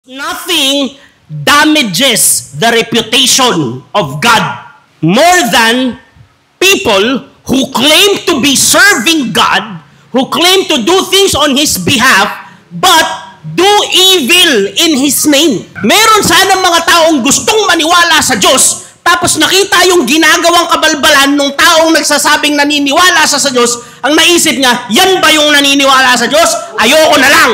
Nothing damages the reputation of God more than people who claim to be serving God, who claim to do things on His behalf, but do evil in His name. Meron sana mga taong gustong maniwala sa Diyos, tapos nakita yung ginagawang kabalbalan ng taong nagsasabing naniniwala sa Diyos, ang naisip niya, yan ba yung naniniwala sa Diyos? Ayoko na lang.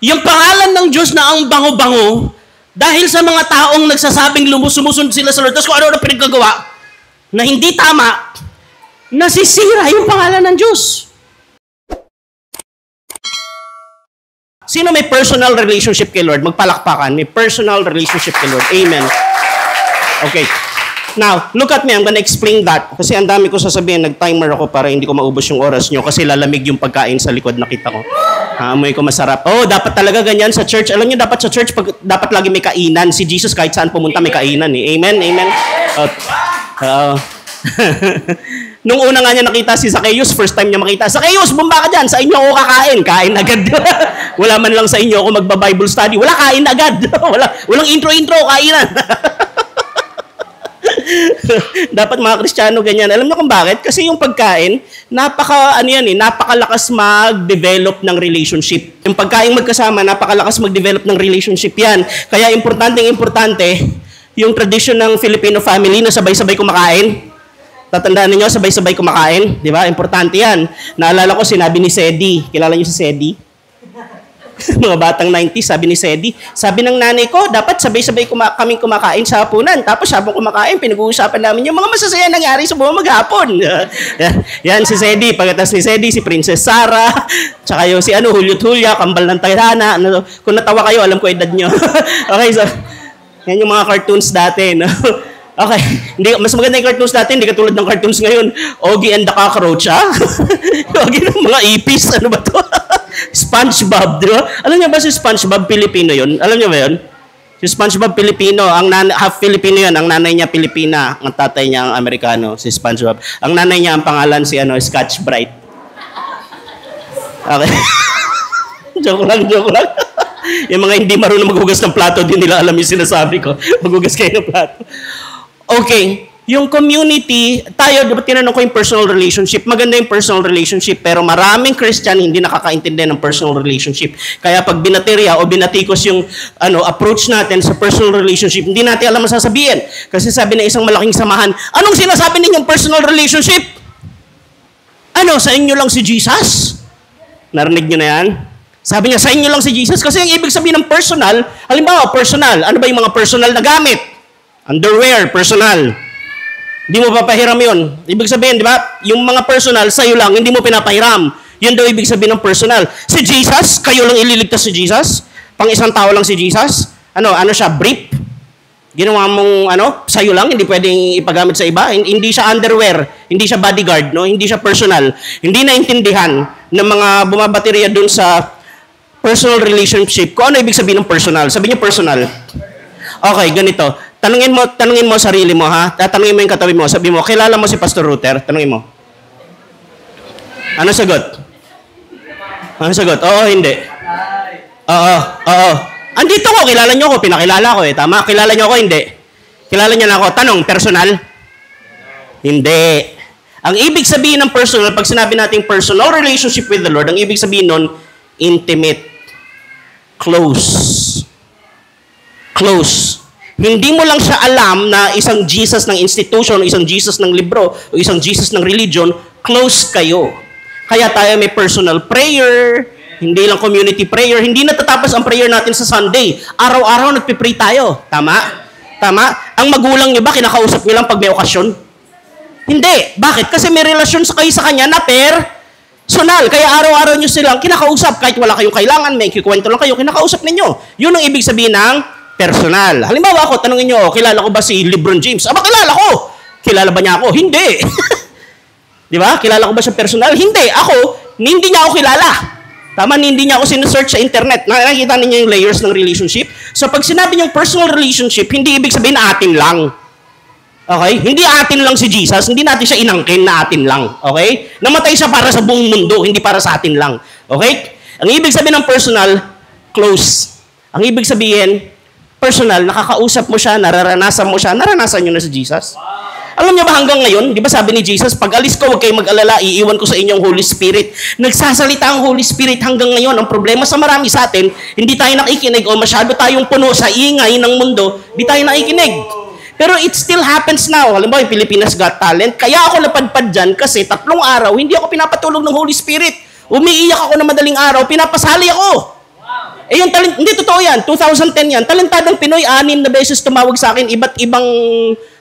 Yung pangalan ng Diyos na ang bango-bango, dahil sa mga taong nagsasabing sumusunod sila sa Lord, tapos kung ano-ano pinagkagawa, na hindi tama, nasisira yung pangalan ng Diyos. Sino may personal relationship kay Lord? Magpalakpakan. May personal relationship kay Lord. Amen. Okay. Now, look at me. I'm gonna explain that. Kasi ang dami ko sasabihin, nag-timer ako para hindi ko maubos yung oras nyo kasi lalamig yung pagkain sa likod, nakita ko. Amoy ko masarap. Oh, dapat talaga ganyan sa church. Alam niyo, dapat sa church, dapat lagi may kainan. Si Jesus kahit saan pumunta may kainan eh. Amen? Amen? Nung una nga niya nakita si Zacchaeus, first time niya makita, Zacchaeus, bumba ka dyan, sa inyo ako kakain. Kain agad. Wala man lang sa inyo ako magba-Bible study. Wala, kain agad. Walang intro-intro, kainan. Dapat mga Kristiyano ganyan. Alam niyo kung bakit? Kasi yung pagkain, napakalakas mag-develop ng relationship. Yung pagkain magkasama, napakalakas mag-develop ng relationship yan. Kaya importante, yung tradition ng Filipino family na sabay-sabay kumakain. Tatandaan niyo, sabay-sabay kumakain. Di ba? Importante yan. Naalala ko, sinabi ni Sedi. Kilala niyo si Sedi? Mga batang 90s, sabi ni Sedi, sabi ng nanay ko, dapat sabay-sabay kaming kumakain sa hapunan. Tapos habang kumakain, pinag-uusapan namin yung mga masasaya nangyari sa buong maghapon. Yan si Sedi. Pagkatas ni Sedi, si Princess Sarah, tsaka yung si Julio Tulia, kambal ng Tayrana. Kung natawa kayo, alam ko edad nyo. Okay, so, yan yung mga cartoons dati. No? Okay, mas maganda yung cartoons dati, hindi katulad ng cartoons ngayon. Ogie and the Cockroach, ha? Ogie ng mga ipis, ano ba to? SpongeBob, di ba? Alam niyo ba si SpongeBob Pilipino yun? Alam niyo ba yun? Si SpongeBob Pilipino, half Filipino yun. Ang nanay niya Pilipina, ang tatay niya ang Amerikano, si SpongeBob. Ang nanay niya, ang pangalan si Scotch Brite. Okay. joke lang. Yung mga hindi marunong maghugas ng plato, di nila alam yung sinasabi ko. Maghugas kayo ng plato. Okay. Yung community, tayo, diba tinanong ko yung personal relationship, maganda yung personal relationship, pero maraming Christian hindi nakakaintindi ng personal relationship. Kaya pag binaterya o binatikos yung approach natin sa personal relationship, hindi natin alam masasabihin. Kasi sabi na isang malaking samahan, anong sinasabi ninyong personal relationship? Sa inyo lang si Jesus? Narinig nyo na yan? Sabi niya, sa inyo lang si Jesus? Kasi yung ibig sabihin ng personal, halimbawa, personal. Ano ba yung mga personal na gamit? Underwear, personal. Hindi mo papahiram yun. Ibig sabihin, di ba? Yung mga personal, sa'yo lang, hindi mo pinapahiram. Yun daw ibig sabihin ng personal. Si Jesus, kayo lang ililigtas si Jesus? Pang isang tao lang si Jesus? Ano siya, brief? Ginawa mong, sa'yo lang, hindi pwedeng ipagamit sa iba? Hindi siya underwear, hindi siya bodyguard, no? Hindi siya personal. Hindi naintindihan ng mga bumabaterya dun sa personal relationship. Kung ano ibig sabihin ng personal? Sabi niyo personal. Okay, ganito. Tanungin mo sarili mo, ha? Tatanungin mo yung katabi mo. Sabi mo, kilala mo si Pastor Ruther? Tanungin mo. Ano sagot? Oo, hindi. Oo. Andito ko, kilala niyo ako, pinakilala ko eh. Tama? Kilala niyo ako, hindi. Kilala niyo na ako. Tanong, personal? Hindi. Ang ibig sabihin ng personal, pag sinabi natin personal relationship with the Lord, ang ibig sabihin nun, intimate. Close. Hindi mo lang siya alam na isang Jesus ng institution, o isang Jesus ng libro, o isang Jesus ng religion, close kayo. Kaya tayo may personal prayer, hindi lang community prayer, hindi natatapos ang prayer natin sa Sunday. Araw-araw nagpipray tayo. Tama? Ang magulang niyo ba, kinakausap niyo lang pag may okasyon? Hindi. Bakit? Kasi may relasyon kayo sa kanya na personal. Kaya araw-araw niyo silang kinakausap. Kahit wala kayong kailangan, may kikwento lang kayo, kinakausap ninyo. Yun ang ibig sabihin ng personal. Halimbawa ako, tanungin nyo, kilala ko ba si LeBron James? Aba, kilala ko! Kilala ba niya ako? Hindi! Di ba? Kilala ko ba siya personal? Hindi. Hindi niya ako kilala. Tama, hindi niya ako sinesearch sa internet. Nakikita ninyo yung layers ng relationship. So, pag sinabi niyong personal relationship, hindi ibig sabihin na atin lang. Okay? Hindi atin lang si Jesus. Hindi natin siya inangkin na atin lang. Okay? Namatay siya para sa buong mundo, hindi para sa atin lang. Okay? Ang ibig sabihin ng personal, close. Ang ibig sabihin, personal, nakakausap mo siya, nararanasan nyo na si Jesus. Alam niyo ba hanggang ngayon, di ba sabi ni Jesus, pag alis ko, huwag kayong mag-alala, iiwan ko sa inyong Holy Spirit. Nagsasalita ang Holy Spirit hanggang ngayon. Ang problema sa marami sa atin, hindi tayo nakikinig o masyado tayong puno sa ingay ng mundo, di tayo nakikinig. Pero it still happens now. Halimbawa, yung Pilipinas Got Talent, kaya ako napadpad dyan kasi 3 araw, hindi ako pinapatulog ng Holy Spirit. Umiiyak ako na madaling araw, pinapasali ako. Yung talent, hindi totoo yan, 2010 yan, talentadong Pinoy, 6 na beses tumawag sa akin, iba't ibang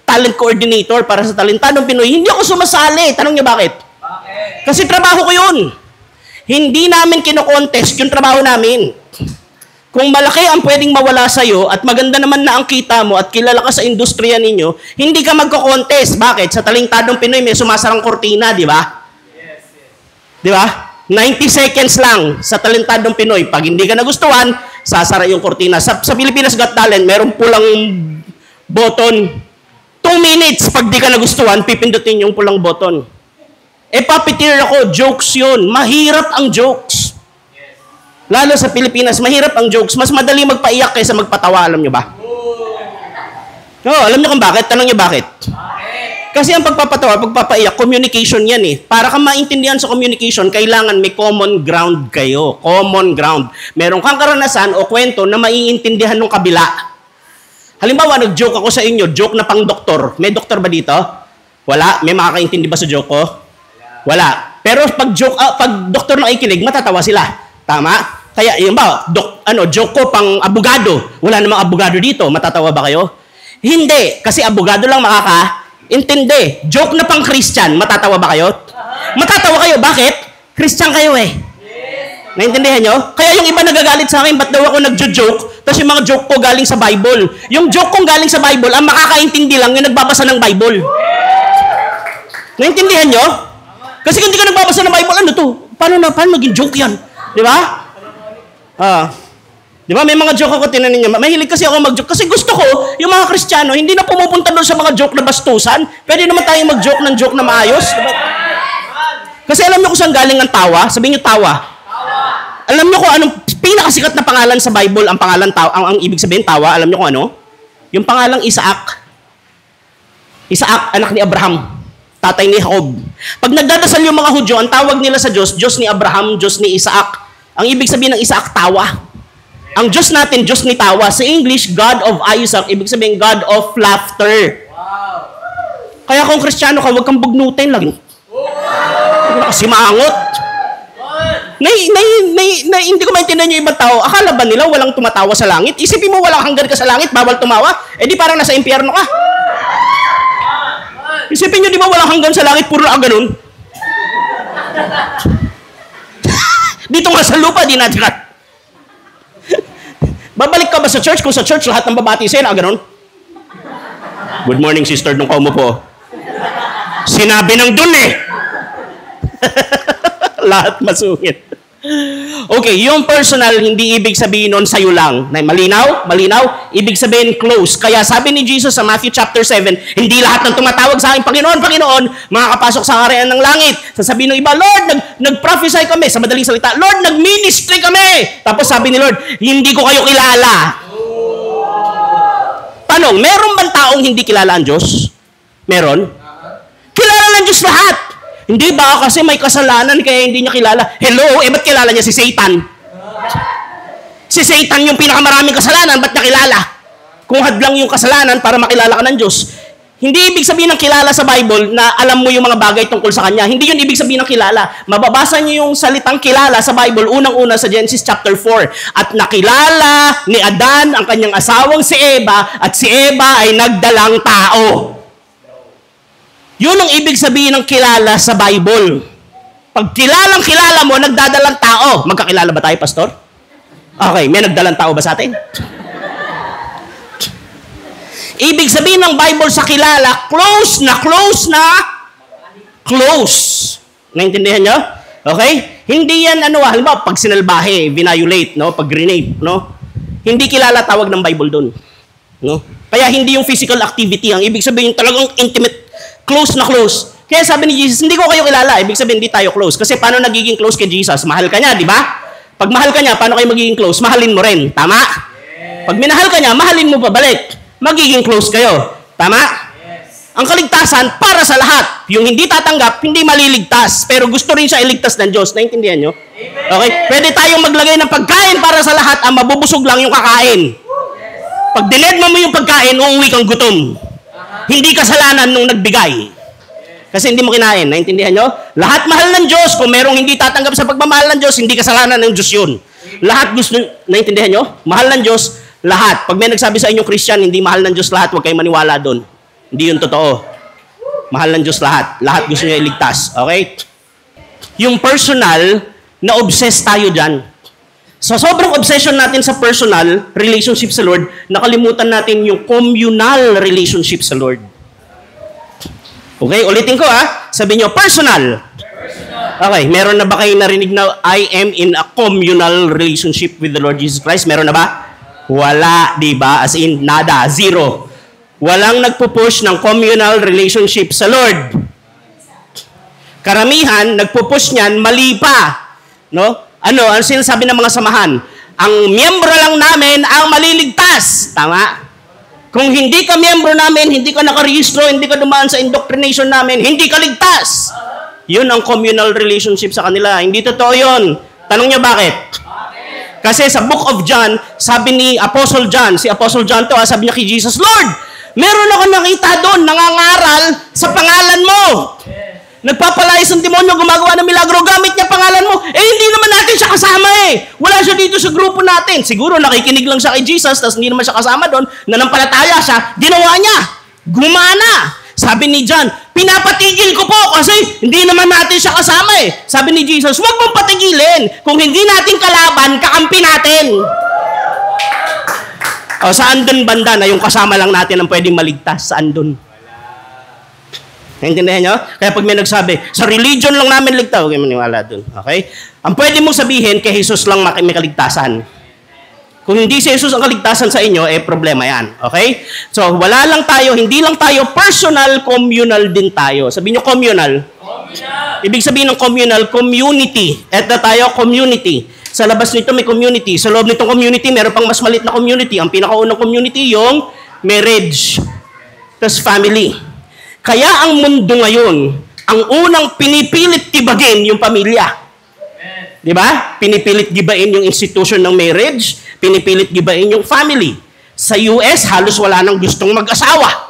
talent coordinator para sa talentadong Pinoy. Hindi ako sumasali. Tanong niyo bakit? Kasi trabaho ko yun. Hindi namin kino-contest yung trabaho namin. Kung malaki ang pwedeng mawala sa'yo at maganda naman na ang kita mo at kilala ka sa industriya ninyo, hindi ka magko-contest. Bakit? Sa talentadong Pinoy may sumasarang kortina, di ba? Yes. Di ba? 90 seconds lang sa talentadong Pinoy. Pag hindi ka nagustuhan, sasara yung kortina. Sa Pilipinas Got Talent, merong pulang button. 2 minutes, pag di ka nagustuhan, pipindutin yung pulang button. Puppeteer ako, jokes yun. Mahirap ang jokes. Lalo sa Pilipinas, mahirap ang jokes. Mas madali magpaiyak kaysa magpatawa, alam nyo ba? Alam nyo kung bakit? Tanong nyo bakit? Kasi ang pagpapatawa, pagpapaiyak, communication yan eh. Para kang maintindihan sa communication, kailangan may common ground kayo. Common ground. Meron kang karanasan o kwento na maiintindihan ng kabila. Halimbawa, nag-joke ako sa inyo, joke na pang doktor. May doktor ba dito? Wala? May makakaintindi ba sa joke ko? Wala. Pero pag doktor na ikinig, matatawa sila. Tama? Kaya, yun ba, joke ko pang abogado. Wala namang abogado dito. Matatawa ba kayo? Hindi. Kasi abogado lang intindi. Joke na pang Christian, matatawa ba kayo? Matatawa kayo. Bakit? Christian kayo eh. Naintindihan nyo? Kaya yung iba nagagalit sa akin, ba't daw ako nagjo-joke? Tapos yung mga joke ko galing sa Bible. Yung joke kong galing sa Bible, ang makakaintindi lang yung nagbabasa ng Bible. Naintindihan nyo? Kasi kung hindi ka nagbabasa ng Bible, ano to? Paano maging joke yan? Di ba? Di ba? May mga joke ako, tinanin niyo. Mahilig kasi ako mag-joke. Kasi gusto ko, yung mga Kristiyano, hindi na pumupunta doon sa mga joke na bastusan. Pwede naman tayong mag-joke ng joke na maayos. Diba? Kasi alam niyo kung saan galing ang tawa? Sabihin niyo tawa. Alam niyo kung anong pinakasikat na pangalan sa Bible, ang pangalan tawa, ang ibig sabihin tawa, alam niyo kung ano? Yung pangalang Isaac. Isaac, anak ni Abraham. Tatay ni Jacob. Pag nagdadasal yung mga Hudyo, ang tawag nila sa Diyos, Diyos ni Abraham, Diyos ni Isaac. Ang ibig sabihin ng Isaac, tawa. Ang Diyos natin, Diyos ni tawa. Sa English, God of Isaac, ibig sabihin God of laughter. Wow. Kaya kung Kristiyano ka, huwag kang bugnutin lang. Kasi maangot. Hindi ko maintindihan yung ibang tao. Akala ba nila walang tumatawa sa langit? Isipin mo walang hanggan ka sa langit, bawal tumawa? Di parang nasa impyerno ka. Isipin nyo, di ba walang hanggan sa langit, puro lang ganun? Dito nga sa lupa, di natin. Babalik ka ba sa church? Kung sa church, lahat ng babati sa'yo na ganun? Good morning, sister, nung kaumo po. Sinabi ng dun eh. Lahat masungit. Okay, yung personal, hindi ibig sabihin nun sa'yo lang. Malinaw? Malinaw? Ibig sabihin close. Kaya sabi ni Jesus sa Matthew chapter 7, hindi lahat ng tumatawag sa akin, Panginoon, Panginoon, makakapasok sa kaharian ng langit. Sasabihin ng iba, Lord, nag-prophesy kami. Sa madaling salita, Lord, nag-ministry kami. Tapos sabi ni Lord, hindi ko kayo kilala. Tanong, meron bang taong hindi kilala ang Diyos? Meron? Kilala ng Diyos lahat. Hindi ba kasi may kasalanan kaya hindi niya kilala? Hello, ba't kilala niya si Satan? Si Satan yung pinakamaraming kasalanan, ba't niya kilala? Kung hadlang yung kasalanan para makilala ka ng Diyos. Hindi ibig sabihin ng kilala sa Bible na alam mo yung mga bagay tungkol sa Kanya. Hindi yun ibig sabihin ng kilala. Mababasa niyo yung salitang kilala sa Bible, unang-una sa Genesis chapter 4. At nakilala ni Adan ang kanyang asawang si Eva, at si Eva ay nagdalang tao. Yun ang ibig sabihin ng kilala sa Bible. Pag kilala mo, nagdadalang tao. Magkakilala ba tayo, Pastor? Okay, may nagdalang tao ba sa atin? Ibig sabihin ng Bible sa kilala, close. Naintindihan nyo? Okay? Hindi yan, halimbawa, pag sinalbahe, vinayulate, pag grenade, Hindi kilala tawag ng Bible doon. Kaya hindi yung physical activity. Ang ibig sabihin talagang intimate, close. Kaya sabi ni Jesus, hindi ko kayo kilala. Ibig sabihin, hindi tayo close. Kasi paano nagiging close kay Jesus? Mahal ka niya, di ba? Pag mahal ka niya, paano kayo magiging close? Mahalin mo rin. Tama? Pag minahal ka niya, mahalin mo pabalik. Magiging close kayo. Tama? Yes. Ang kaligtasan para sa lahat. Yung hindi tatanggap, hindi maliligtas. Pero gusto rin siya iligtas ng Diyos. Naintindihan nyo? Amen. Okay? Pwede tayong maglagay ng pagkain para sa lahat. Ang mabubusog lang yung kakain. Yes. Pag dinedma mo yung pagkain, uuwi kang gutom. Hindi kasalanan nung nagbigay. Kasi hindi mo kinain. Naintindihan nyo? Lahat mahal ng Diyos. Kung merong hindi tatanggap sa pagmamahal ng Diyos, hindi kasalanan ng Diyos yun. Lahat gusto, naintindihan nyo? Mahal ng Diyos, lahat. Pag may nagsabi sa inyo, Christian, hindi mahal ng Diyos lahat, huwag kayong maniwala doon. Hindi yun totoo. Mahal ng Diyos lahat. Lahat gusto niya iligtas. Okay? Yung personal, na-obsess tayo dyan. So, sobrang obsession natin sa personal relationship sa Lord, nakalimutan natin yung communal relationship sa Lord. Okay? Ulitin ko Sabi nyo, personal. Okay, meron na ba kayo narinig na I am in a communal relationship with the Lord Jesus Christ? Meron na ba? Wala, di ba? As in, nada, zero. Walang nagpupush ng communal relationship sa Lord. Karamihan, nagpupush niyan, mali pa. No? Ano sinasabi ng mga samahan? Ang miyembro lang namin ang maliligtas. Tama? Kung hindi ka miyembro namin, hindi ka nakarehistro, hindi ka dumaan sa indoctrination namin, hindi ka ligtas. Yun ang communal relationship sa kanila. Hindi totoo yun. Tanong niya bakit? Kasi sa Book of John, sabi ni Apostle John, si Apostle John to, sabi niya kay Jesus, Lord, meron ako nakita doon, nangangaral sa pangalan mo. Nagpapalayas ng demonyo, gumagawa ng milagro, gamit niya pangalan mo. Hindi naman natin siya kasama Wala siya dito sa grupo natin. Siguro nakikinig lang siya kay Jesus, tapos hindi naman siya kasama doon, nanampalataya siya, ginawa niya. Gumana. Sabi ni John, pinapatigil ko po kasi hindi naman natin siya kasama Sabi ni Jesus, huwag mong patigilin. Kung hindi natin kalaban, kakampi natin. Saan dun banda na yung kasama lang natin ang pwedeng maligtas? Saan dun? Naintindihan nyo? Kaya pag may nagsabi, sa religion lang namin ligtas, huwag maniwala dun. Okay? Ang pwede mong sabihin, kay Jesus lang may kaligtasan. Kung hindi si Jesus ang kaligtasan sa inyo, problema yan. Okay? So, wala lang tayo, hindi lang tayo personal, communal din tayo. Sabihin nyo communal. Ibig sabihin ng communal, community. Eto tayo, community. Sa labas nito may community. Sa loob nitong community, meron pang mas maliit na community. Ang pinakaunang community, yung marriage. Tapos family. Kaya ang mundo ngayon, ang unang pinipilit tibagin yung pamilya. Di ba? Pinipilit gibain yung institution ng marriage, pinipilit gibain yung family. Sa US, halos wala nang gustong mag-asawa.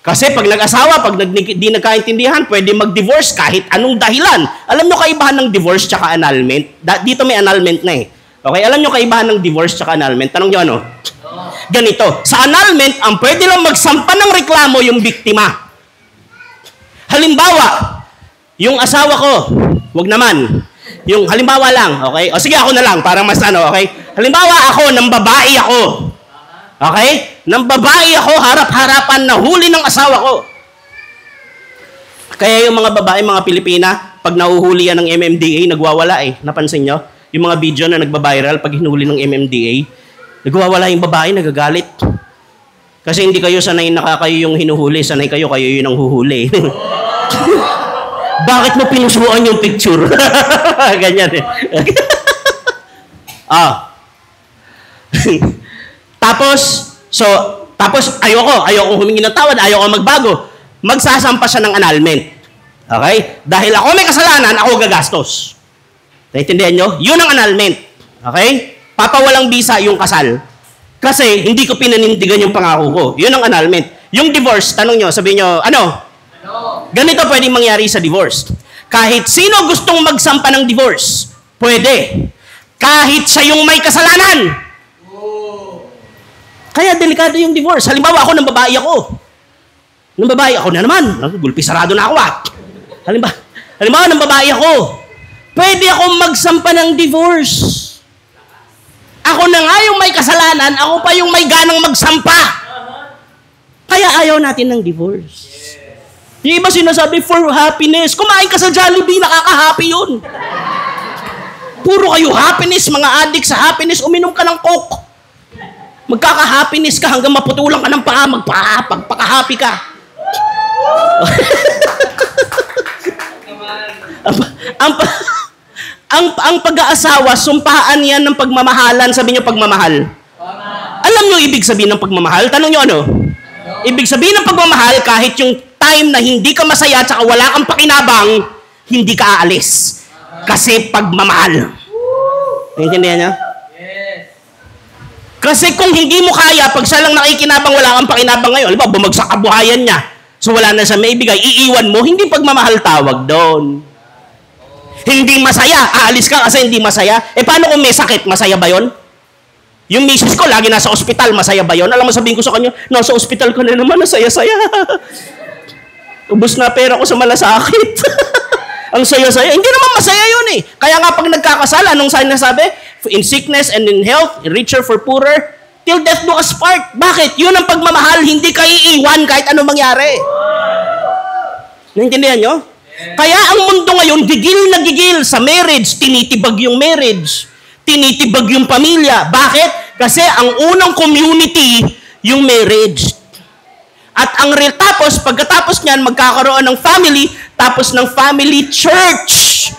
Kasi pag nag-asawa, pag di nagkaintindihan, pwede mag-divorce kahit anong dahilan. Alam nyo kaibahan ng divorce tsaka annulment? Dito may annulment na Okay, alam nyo kaibahan ng divorce tsaka annulment? Tanong nyo ano? Ganito, sa annulment, ang pwede lang magsampa ng reklamo yung biktima. Halimbawa, yung asawa ko, wag naman. Yung halimbawa lang, okay? O sige, ako na lang, parang mas okay? Halimbawa ako, ng babae ako. Okay? Ng babae ako, harap-harapan na huli ng asawa ko. Kaya yung mga babae, mga Pilipina, pag nahuhuli yan ng MMDA, nagwawala Napansin nyo? Yung mga video na nagbabiral pag hinuli ng MMDA, nagwawala yung babae, nagagalit. Kasi hindi kayo sanay kayo yung hinuhuli, sanay kayo yun ang huhuli. Bakit mo pinusuan yung picture? Ganyan Tapos ayoko humingi ng tawad, ayoko magbago. Magsasampa siya ng annulment. Okay? Dahil ako may kasalanan, ako gagastos. Naintindihan nyo? Yun ang annulment. Okay? Papawalang bisa yung kasal. Kasi hindi ko pinanindigan yung pangako ko. Yun ang annulment. Yung divorce, tanong nyo, sabihin nyo, ano? Ganito pwedeng mangyari sa divorce. Kahit sino gustong magsampa ng divorce, pwede. Kahit siya yung may kasalanan. Kaya delikado yung divorce. Halimbawa ako ng babae ako. Ng babae ako na naman. Gulpi sarado na ako Halimbawa ng babae ako. Pwede akong magsampa ng divorce. Ako na nga yung may kasalanan, ako pa yung may ganang magsampa. Kaya ayaw natin ng divorce. Yung iba sinasabi, for happiness. Kumain ka sa Jollibee, nakaka-happy yun. Puro kayo happiness, mga addict sa happiness, uminom ka ng Coke. Magkaka-happiness ka hanggang maputulang ka ng paa, magpaka-happy ka. ang pag-aasawa, sumpaan yan ng pagmamahalan. Sabi niyo pagmamahal. Alam nyo ibig sabihin ng pagmamahal? Tanong nyo ano? Ibig sabihin ng pagmamahal, kahit yung time na hindi ka masaya at wala kang pakinabang, hindi ka aalis. Kasi pagmamahal. Naintindihan niya? Kasi kung hindi mo kaya, pag siya lang nakikinabang, wala kang pakinabang ngayon, alam ba, bumagsak kabuhayan niya, so wala na siya maibigay, iiwan mo, hindi pagmamahal tawag doon. Hindi masaya, aalis ka kasi hindi masaya. Paano kung may sakit, masaya ba yon? Yung misis ko, lagi nasa ospital, masaya ba yon? Alam mo, sabihin ko sa kanya, nasa ospital ka na naman, nasaya-saya. Ubus na pera ko sa malasakit. Ang saya-saya. Hindi naman masaya yun eh. Kaya nga pag nagkakasal, anong sinasabi? In sickness and in health, richer for poorer, till death do us part. Bakit? Yun ang pagmamahal, hindi ka iiwan kahit anong mangyari. Naintindihan nyo? Kaya ang mundo ngayon, gigil na gigil sa marriage, tinitibag yung marriage, tinitibag yung pamilya. Bakit? Kasi ang unang community, yung marriage. At ang real, tapos, pagkatapos niyan, magkakaroon ng family, tapos ng family church.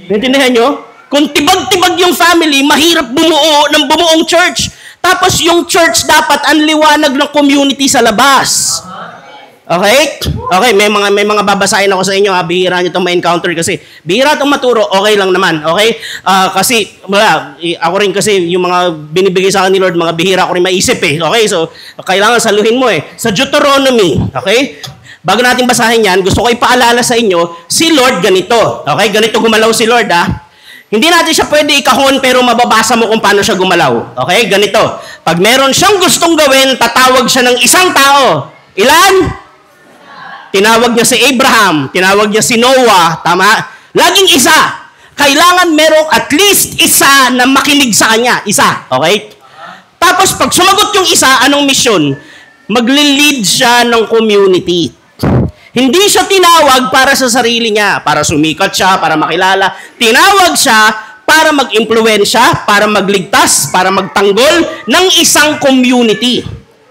Naintindihan nyo? Kung tibag-tibag yung family, mahirap bumuo ng bumuong church. Tapos yung church dapat ang liwanag ng community sa labas. Okay? Okay, may mga babasahin ako sa inyo, ha? Bihira nyo itong ma-encounter kasi. Bihira itong maturo, okay lang naman. Okay? Kasi, ako rin kasi yung mga binibigay sa akin ni Lord, mga bihira ko rin maisip eh. Okay? So, kailangan saluhin mo eh. Sa Deuteronomy, okay? Bago natin basahin yan, gusto ko ipaalala sa inyo, si Lord ganito. Okay? Ganito gumalaw si Lord, ha? Hindi natin siya pwede ikahon pero mababasa mo kung paano siya gumalaw. Okay? Ganito. Pag meron siyang gustong gawin, tatawag siya ng isang tao. Ilan? Tinawag niya si Abraham. Tinawag niya si Noah. Tama? Laging isa. Kailangan merong at least isa na makinig sa kanya. Isa. Okay? Tapos pag sumagot yung isa, anong mission? Magli-lead siya ng community. Hindi siya tinawag para sa sarili niya, para sumikat siya, para makilala. Tinawag siya para mag-impluwensya, para magligtas, para magtanggol ng isang community.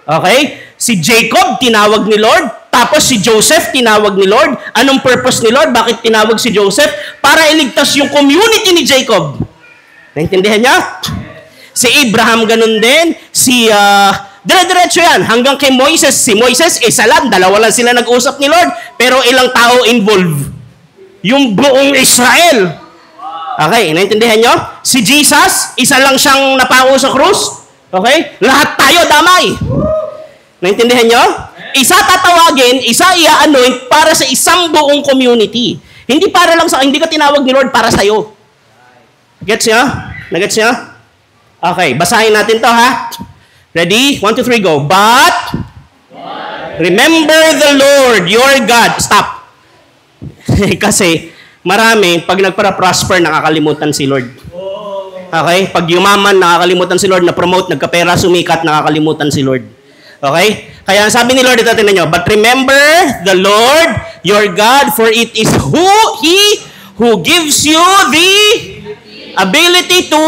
Okay? Si Jacob, tinawag ni Lord. Tapos si Joseph, tinawag ni Lord. Anong purpose ni Lord? Bakit tinawag si Joseph? Para iligtas yung community ni Jacob. Naintindihan niya? Si Abraham, ganun din. Dire-diretso yan. Hanggang kay Moises. Si Moises, isa lang. Dalawa lang sila nag-usap ni Lord. Pero ilang tao involved? Yung buong Israel. Okay, naintindihan nyo? Si Jesus, isa lang siyang napako sa krus. Okay? Lahat tayo damay. Naintindihan nyo? Isa tatawagin, isa i-anoint para sa isang buong community. Hindi para lang sa, hindi ka tinawag ni Lord para sa'yo. Gets nyo? Nagets nyo? Okay, basahin natin to ha. Ready? 1, 2, 3, go. But, remember the Lord, your God. Stop. Kasi, marami, pag nagpara-prosper, nakakalimutan si Lord. Okay? Pag yumaman, nakakalimutan si Lord. Na-promote, nagkapera, sumikat, nakakalimutan si Lord. Okay? Kaya sabi ni Lord, ito tinan nyo, but remember the Lord, your God, for it is He who gives you the ability to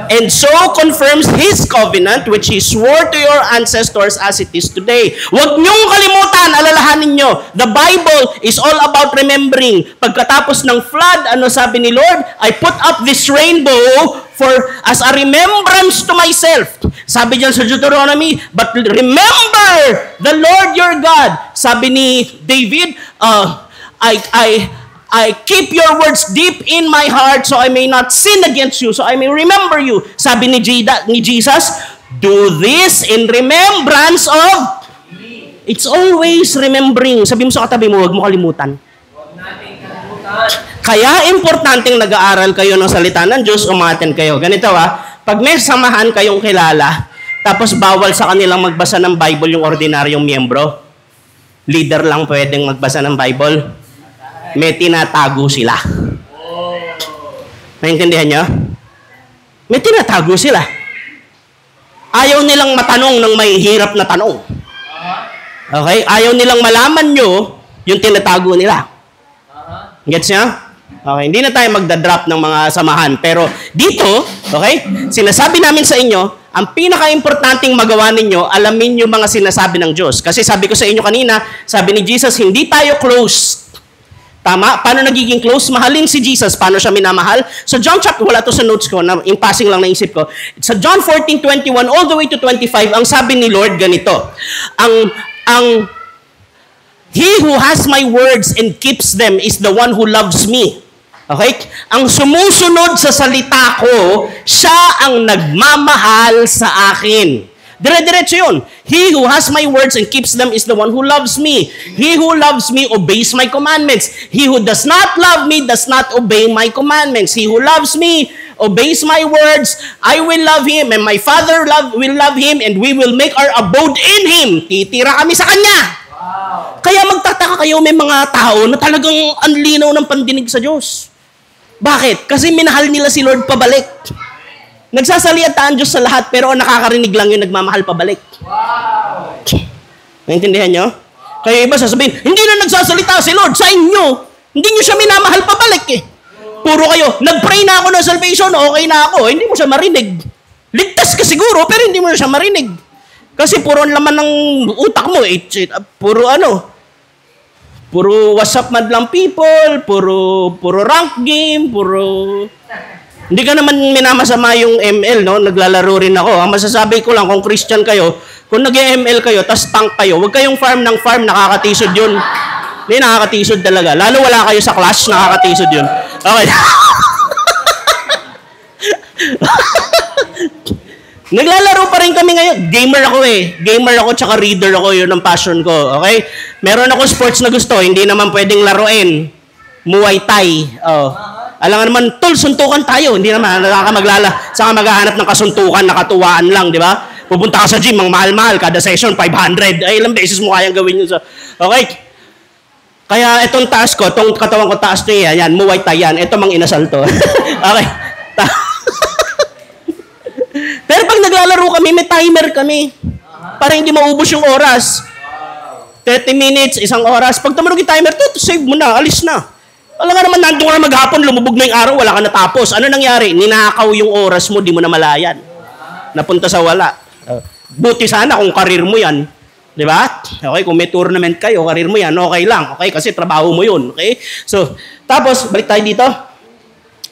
and so confirms His covenant which He swore to your ancestors as it is today. Huwag niyong kalimutan, alalahanin niyo. The Bible is all about remembering. Pagkatapos ng flood, ano sabi ni Lord? I put up this rainbow for as a remembrance to myself. Sabi diyan sa Deuteronomy, but remember the Lord your God. Sabi ni David, I keep your words deep in my heart so I may not sin against you, so I may remember you. Sabi ni Jesus, do this in remembrance of It's always remembering. Sabi mo sa katabi mo, huwag mo kalimutan. Huwag natin kalimutan. Kaya importanteng nag-aaral kayo ng salita ng Diyos, umaten kayo. Ganito pag may samahan kayong kilala, tapos bawal sa kanilang magbasa ng Bible yung ordinaryong miyembro, leader lang pwedeng magbasa ng Bible, may tinatago sila. Naintindihan nyo? May tinatago sila. Ayaw nilang matanong ng may hirap na tanong. Okay? Ayaw nilang malaman nyo yung tinatago nila. Gets nyo? Okay, hindi na tayo magdadrop ng mga samahan. Pero dito, okay, sinasabi namin sa inyo, ang pinaka-importanting magawa ninyo, alamin yung mga sinasabi ng Diyos. Kasi sabi ko sa inyo kanina, sabi ni Jesus, hindi tayo close. Tama? Paano nagiging close? Mahalin si Jesus. Paano siya minamahal? Sa John chapter, wala to sa notes ko, in passing lang naisip ko. Sa John 14:21 all the way to 25, ang sabi ni Lord ganito, He who has my words and keeps them is the one who loves me. Okay? Ang sumusunod sa salita ko, siya ang nagmamahal sa akin. Dire-diretso yun. He who has my words and keeps them is the one who loves me. He who loves me obeys my commandments. He who does not love me does not obey my commandments. He who loves me obeys my words. I will love him and my Father will love him and we will make our abode in him. Titira kami sa kanya. Wow. Kaya magtataka kayo, may mga tao na talagang anlinaw ng pandinig sa Diyos. Bakit? Kasi minahal nila si Lord pabalik. Nagsasalita ang Diyos sa lahat, pero ang nakakarinig lang yung nagmamahal pabalik. Wow! Naintindihan nyo? Kaya iba sasabihin, hindi na nagsasalita si Lord sa inyo. Hindi nyo siya minamahal pabalik eh. Puro kayo, nag-pray na ako ng salvation, okay na ako. Hindi mo siya marinig. Ligtas ka siguro, pero hindi mo siya marinig. Kasi puro ang laman ng utak mo. Puro WhatsApp madlang people, puro rank game, Hindi ka naman minamasama yung ML, no? Naglalaro rin ako. Ang masasabi ko lang, kung Christian kayo, kung nag-ML kayo, tas tank kayo, huwag kayong farm ng farm, nakakatisod yun. Hindi, nakakatisod talaga. Lalo wala kayo sa clash, nakakatisod yun. Okay. Naglalaro pa rin kami ngayon. Gamer ako eh. Gamer ako, tsaka reader ako. Yun ang passion ko. Okay? Meron ako sports na gusto, hindi naman pwedeng laruin. Muay Thai. Oh. Alam nga naman, tol, suntukan tayo. Hindi naman, saka maghahanap ng kasuntukan, nakatuwaan lang, di ba? Pupunta ka sa gym, ang mahal-mahal, kada session, 500. Ay, ilang beses mo kayang gawin yun. Okay? Kaya itong taas ko, itong katawan ko taas niya, yan, Muay Thai yan. Ito mang inasal to. Okay? Pero pag naglalaro kami, may timer kami. Para hindi maubos yung oras. 30 minutes, isang oras. Pag tumunog yung timer, save mo na, alis na. Alam nga naman, nandun ka na maghapon, lumubog na yung araw, wala ka natapos. Ano nangyari? Ninakaw yung oras mo, di mo na malayan. Napunta sa wala. Buti sana kung karir mo yan. Di ba? Okay, kung may tournament kayo, karir mo yan, okay lang. Okay, kasi trabaho mo yun. Okay? So, tapos, balik tayo dito.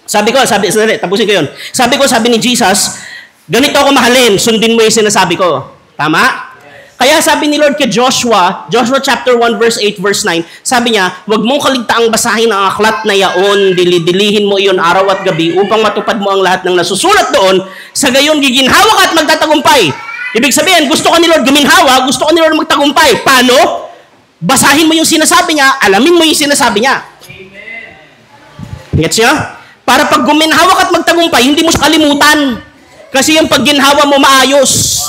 Tapusin ko yun. Sabi ni Jesus, ganito ako mahalin, sundin mo yung sinasabi ko. Tama? Kaya sabi ni Lord kay Joshua chapter 1 verse 8 verse 9, sabi niya, huwag mong kaligtaang basahin ang aklat na yaon, dili-dilihin mo iyon araw at gabi upang matupad mo ang lahat ng nasusulat doon, sa gayon giginhawa ka at magtatagumpay. Ibig sabihin, gusto ka ni Lord guminhawa, gusto ka ni Lord magtagumpay. Paano? Basahin mo yung sinasabi niya, alamin mo yung sinasabi niya. Amen. Gets niya? Para pag guminhawa ka at magtagumpay, hindi mo siya kalimutan. Kasi yung pag ginhawa mo maayos.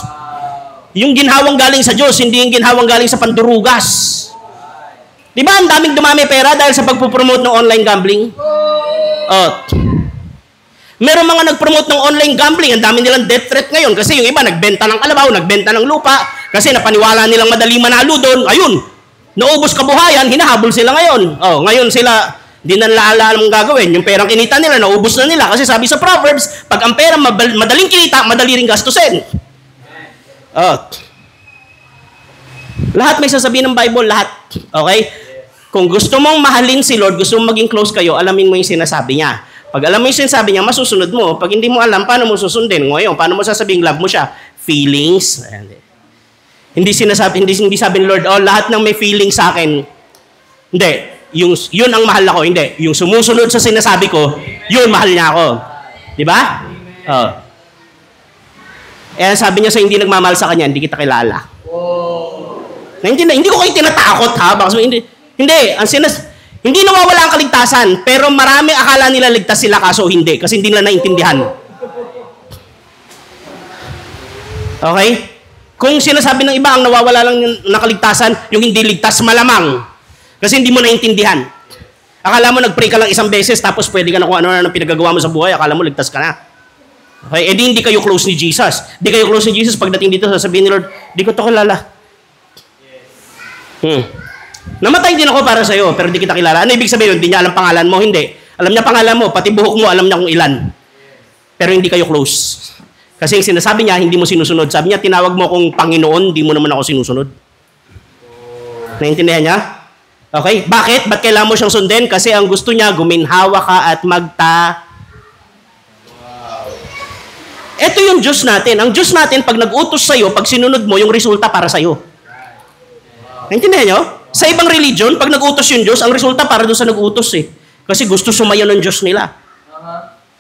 Yung ginhawang galing sa Diyos, hindi yung ginhawang galing sa pandurugas. Di ba ang daming dumami pera dahil sa pagpupromote ng online gambling? Meron mga nagpromote ng online gambling, ang dami nilang death threat ngayon kasi yung iba nagbenta ng kalabaw, nagbenta ng lupa, kasi napaniwala nilang madali manalo doon. Ayun, naubos kabuhayan, hinahabol sila ngayon. Ngayon sila, di na nila alam gagawin. Yung perang kinita nila, naubos na nila. Kasi sabi sa Proverbs, pag ang pera madaling kinita, madali rin gastusin. Lahat may sasabihin ng Bible, lahat. Okay? Kung gusto mong mahalin si Lord, gusto mong maging close kayo, alamin mo yung sinasabi niya. Pag alam mo yung sinasabi niya, masusunod mo. Pag hindi mo alam, paano mo susundin? Ngayon, paano mo sasabihin love mo siya? Feelings. Hindi sabi ni Lord, lahat ng may feelings sa akin. Hindi. Yun ang mahal ako. Hindi. Yung sumusunod sa sinasabi ko, yun mahal niya ako. Di ba? Sabi niya sa hindi nagmamahal sa kanya, hindi kita kilala. Hindi ko kayo tinatakot ha. Baka hindi. Hindi nawawala ang kaligtasan, pero marami akala nila ligtas sila kaso hindi. Kasi hindi nila naintindihan. Okay? Kung sinasabi ng iba ang nawawala lang ng kaligtasan, yung hindi ligtas malamang. Kasi hindi mo naintindihan. Akala mo nag-pray ka lang isang beses, tapos pwede ka na kung ano pinagagawa mo sa buhay, akala mo ligtas ka na. Okay, edi hindi kayo close ni Jesus. Hindi kayo close ni Jesus, pagdating dito, sasabihin ni Lord, di ko to kilala. Namatay din ako para sa'yo, pero di kita kilala. Ano ibig sabihin? Hindi niya alam pangalan mo? Hindi. Alam niya pangalan mo, pati buhok mo, alam niya kung ilan. Pero hindi kayo close. Kasi yung sinasabi niya, hindi mo sinusunod. Sabi niya, tinawag mo akong Panginoon, di mo naman ako sinusunod. Naintindihan niya? Okay? Bakit? Ba't kailangan mo siyang sundin? Kasi ang gusto niya, guminhawa ka at Ito yung Diyos natin. Ang Diyos natin, pag nag-utos sa'yo, pag sinunod mo, yung resulta para sa'yo. Naintindihan nyo? Sa ibang religion, pag nag-utos yung Diyos, ang resulta para doon sa nag-utos eh. Kasi gusto sumayo ng Diyos nila.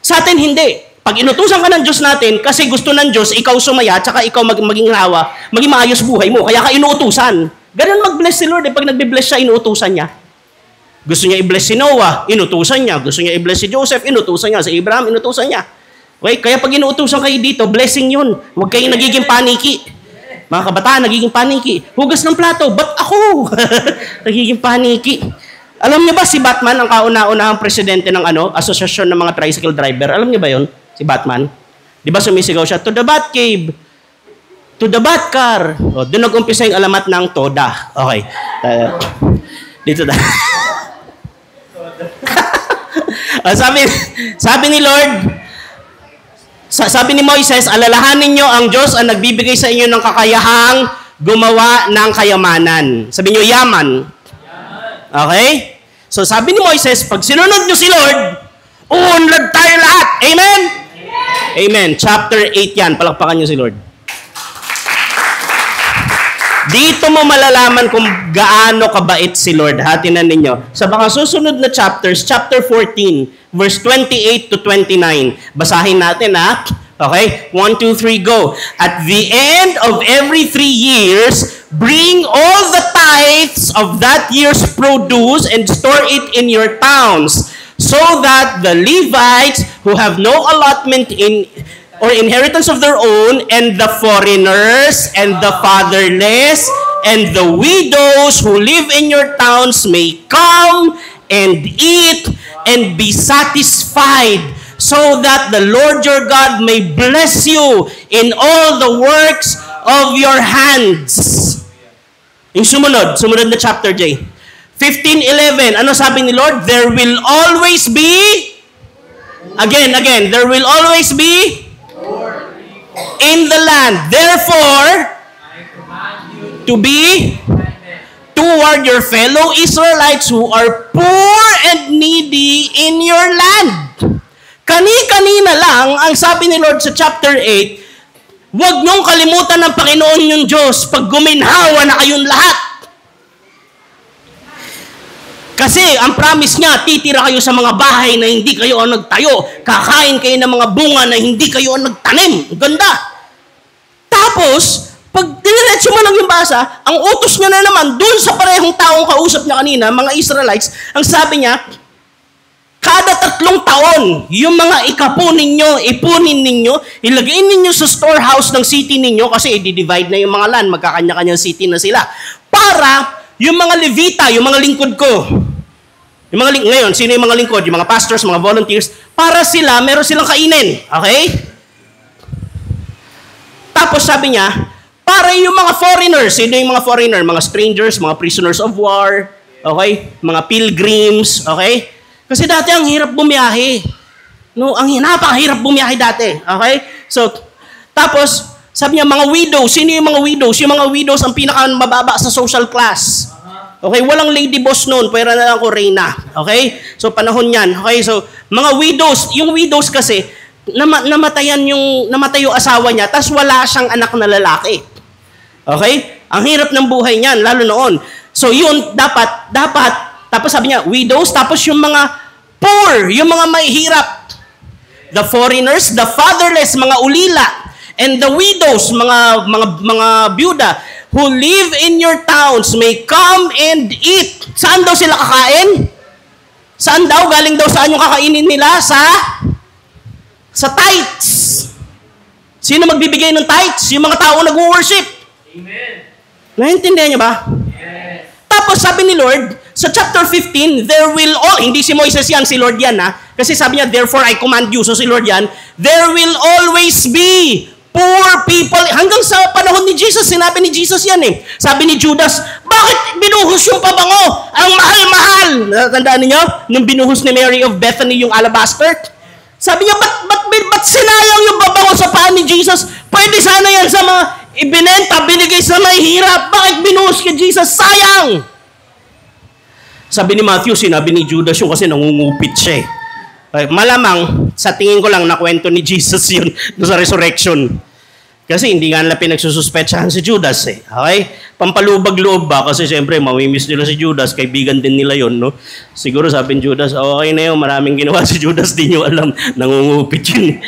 Sa atin, hindi. Pag inutusan ka ng Diyos natin, kasi gusto ng Diyos, ikaw sumaya, tsaka ikaw maging hawa, maging maayos buhay mo. Kaya ka inuutusan. Ganun mag-bless si Lord eh. Pag nagbe-bless siya, inuutusan niya. Gusto niya i-bless si Noah, inutusan niya. Gusto niya i-bless si Joseph, inutusan niya. Si Abraham, inutusan niya. Okay? Kaya pag inuutusan kayo dito, blessing yun. Huwag kayong nagiging paniki. Mga kabataan, nagiging paniki. Hugas ng plato, ba't ako? Nagiging paniki. Alam niyo ba si Batman, ang kauna-unahang presidente ng Asosasyon ng mga Tricycle Driver? Alam niyo ba yon? Si Batman? Di ba sumisigaw siya, to the Batcave, to the Batcar. O, doon nag-umpisa yung alamat ng Toda. Okay. Dito na. sabi ni Lord, sabi ni Moises, alalahanin nyo ang Diyos ang nagbibigay sa inyo ng kakayahang gumawa ng kayamanan. Sabi nyo, yaman. Okay? So sabi ni Moises, pag sinunod nyo si Lord, uunlad tayo lahat. Amen? Amen. Chapter 8 yan. Palakpakan nyo si Lord. Dito mo malalaman kung gaano kabait si Lord. Hatinan ninyo. Sa mga susunod na chapters, chapter 14, verse 28 to 29. Basahin natin ha. Okay? 1, 2, 3, go. At the end of every 3 years, bring all the tithes of that year's produce and store it in your towns, so that the Levites who have no allotment in or inheritance of their own, and the foreigners, and the fatherless, and the widows who live in your towns may come and eat and be satisfied, so that the Lord your God may bless you in all the works of your hands. Yung sumunod na chapter J. 15:11, ano sabi ni Lord? There will always be, again, there will always be in the land. Therefore, to be toward your fellow Israelites who are poor and needy in your land. Kani-kanina lang ang sabi ni Lord sa chapter 8, huwag niyong kalimutan ng Panginoon yung Diyos pag guminhawa na kayong lahat. Kasi ang promise niya, titira kayo sa mga bahay na hindi kayo ang nagtayo. Kakain kayo ng mga bunga na hindi kayo ang nagtanim. Ganda. Tapos, pag diniretso mo lang yung basa, ang utos niya na naman, dun sa parehong taong kausap niya kanina, mga Israelites, ang sabi niya, kada 3 taon, yung mga ikapo ninyo, ipunin ninyo, ilagay ninyo sa storehouse ng city ninyo, kasi i-divide na yung mga land, magkakanya-kanyang city na sila. Para, yung mga Levita, yung mga lingkod ko, ngayon, sino yung mga lingkod? Yung mga pastors, mga volunteers, para sila, meron silang kainin. Okay? Tapos sabi niya, para yung mga foreigners, sino yung mga foreigner? Mga strangers, mga prisoners of war, okay? Mga pilgrims, okay? Kasi dati ang hirap bumiyahe. No, napakahirap bumiyahe dati. Okay? So, tapos, sabi niya, mga widows. Sino yung mga widows? Yung mga widows ang pinakamababa sa social class. Okay? Walang lady boss noon. Pwera na lang ako reyna. Okay? So, panahon yan. Okay? So, mga widows. Yung widows kasi, namatay yung asawa niya, tas wala siyang anak na lalaki. Okay? Ang hirap ng buhay niyan, lalo noon. So, yun, dapat, tapos sabi niya, widows, tapos yung mga poor, yung mga mahihirap. The foreigners, the fatherless, mga ulila, and the widows, mga byuda, who live in your towns may come and eat. Saan daw sila kakain? Saan daw? Galing daw saan yung kakainin nila? Sa tithes. Sino magbibigay ng tithes? Yung mga tao nag-worship. Amen. Naintindihan niyo ba? Yes. Tapos sabi ni Lord, sa chapter 15, there will hindi si Moises yan, si Lord yan ha. Kasi sabi niya, therefore I command you, so si Lord yan, there will always be poor people. Hanggang sa panahon ni Jesus, sinabi ni Jesus yan eh. Sabi ni Judas, bakit binuhos yung pabango? Ang mahal-mahal. Tandaan niyo, nung binuhos ni Mary of Bethany yung alabaster, sabi niya, ba't sinayang yung pabango sa paan ni Jesus? Pwede sana yan sa mga ibinenta, binigay sa may hirap. Bakit binuhos kay Jesus? Sayang! Sabi ni Matthew, sinabi ni Judas yung kasi nangungupit siya eh. Malamang, sa tingin ko lang, nakwento ni Jesus yun sa resurrection. Kasi hindi nga nila pinagsususpetsahan si Judas eh. Okay? Pampalubag-loob ba? Kasi siyempre, mamimiss nila si Judas, kaibigan din nila yon, no? Siguro sabi ni Judas, okay na yun, maraming ginawa si Judas, di nyo alam, nangungupit yun.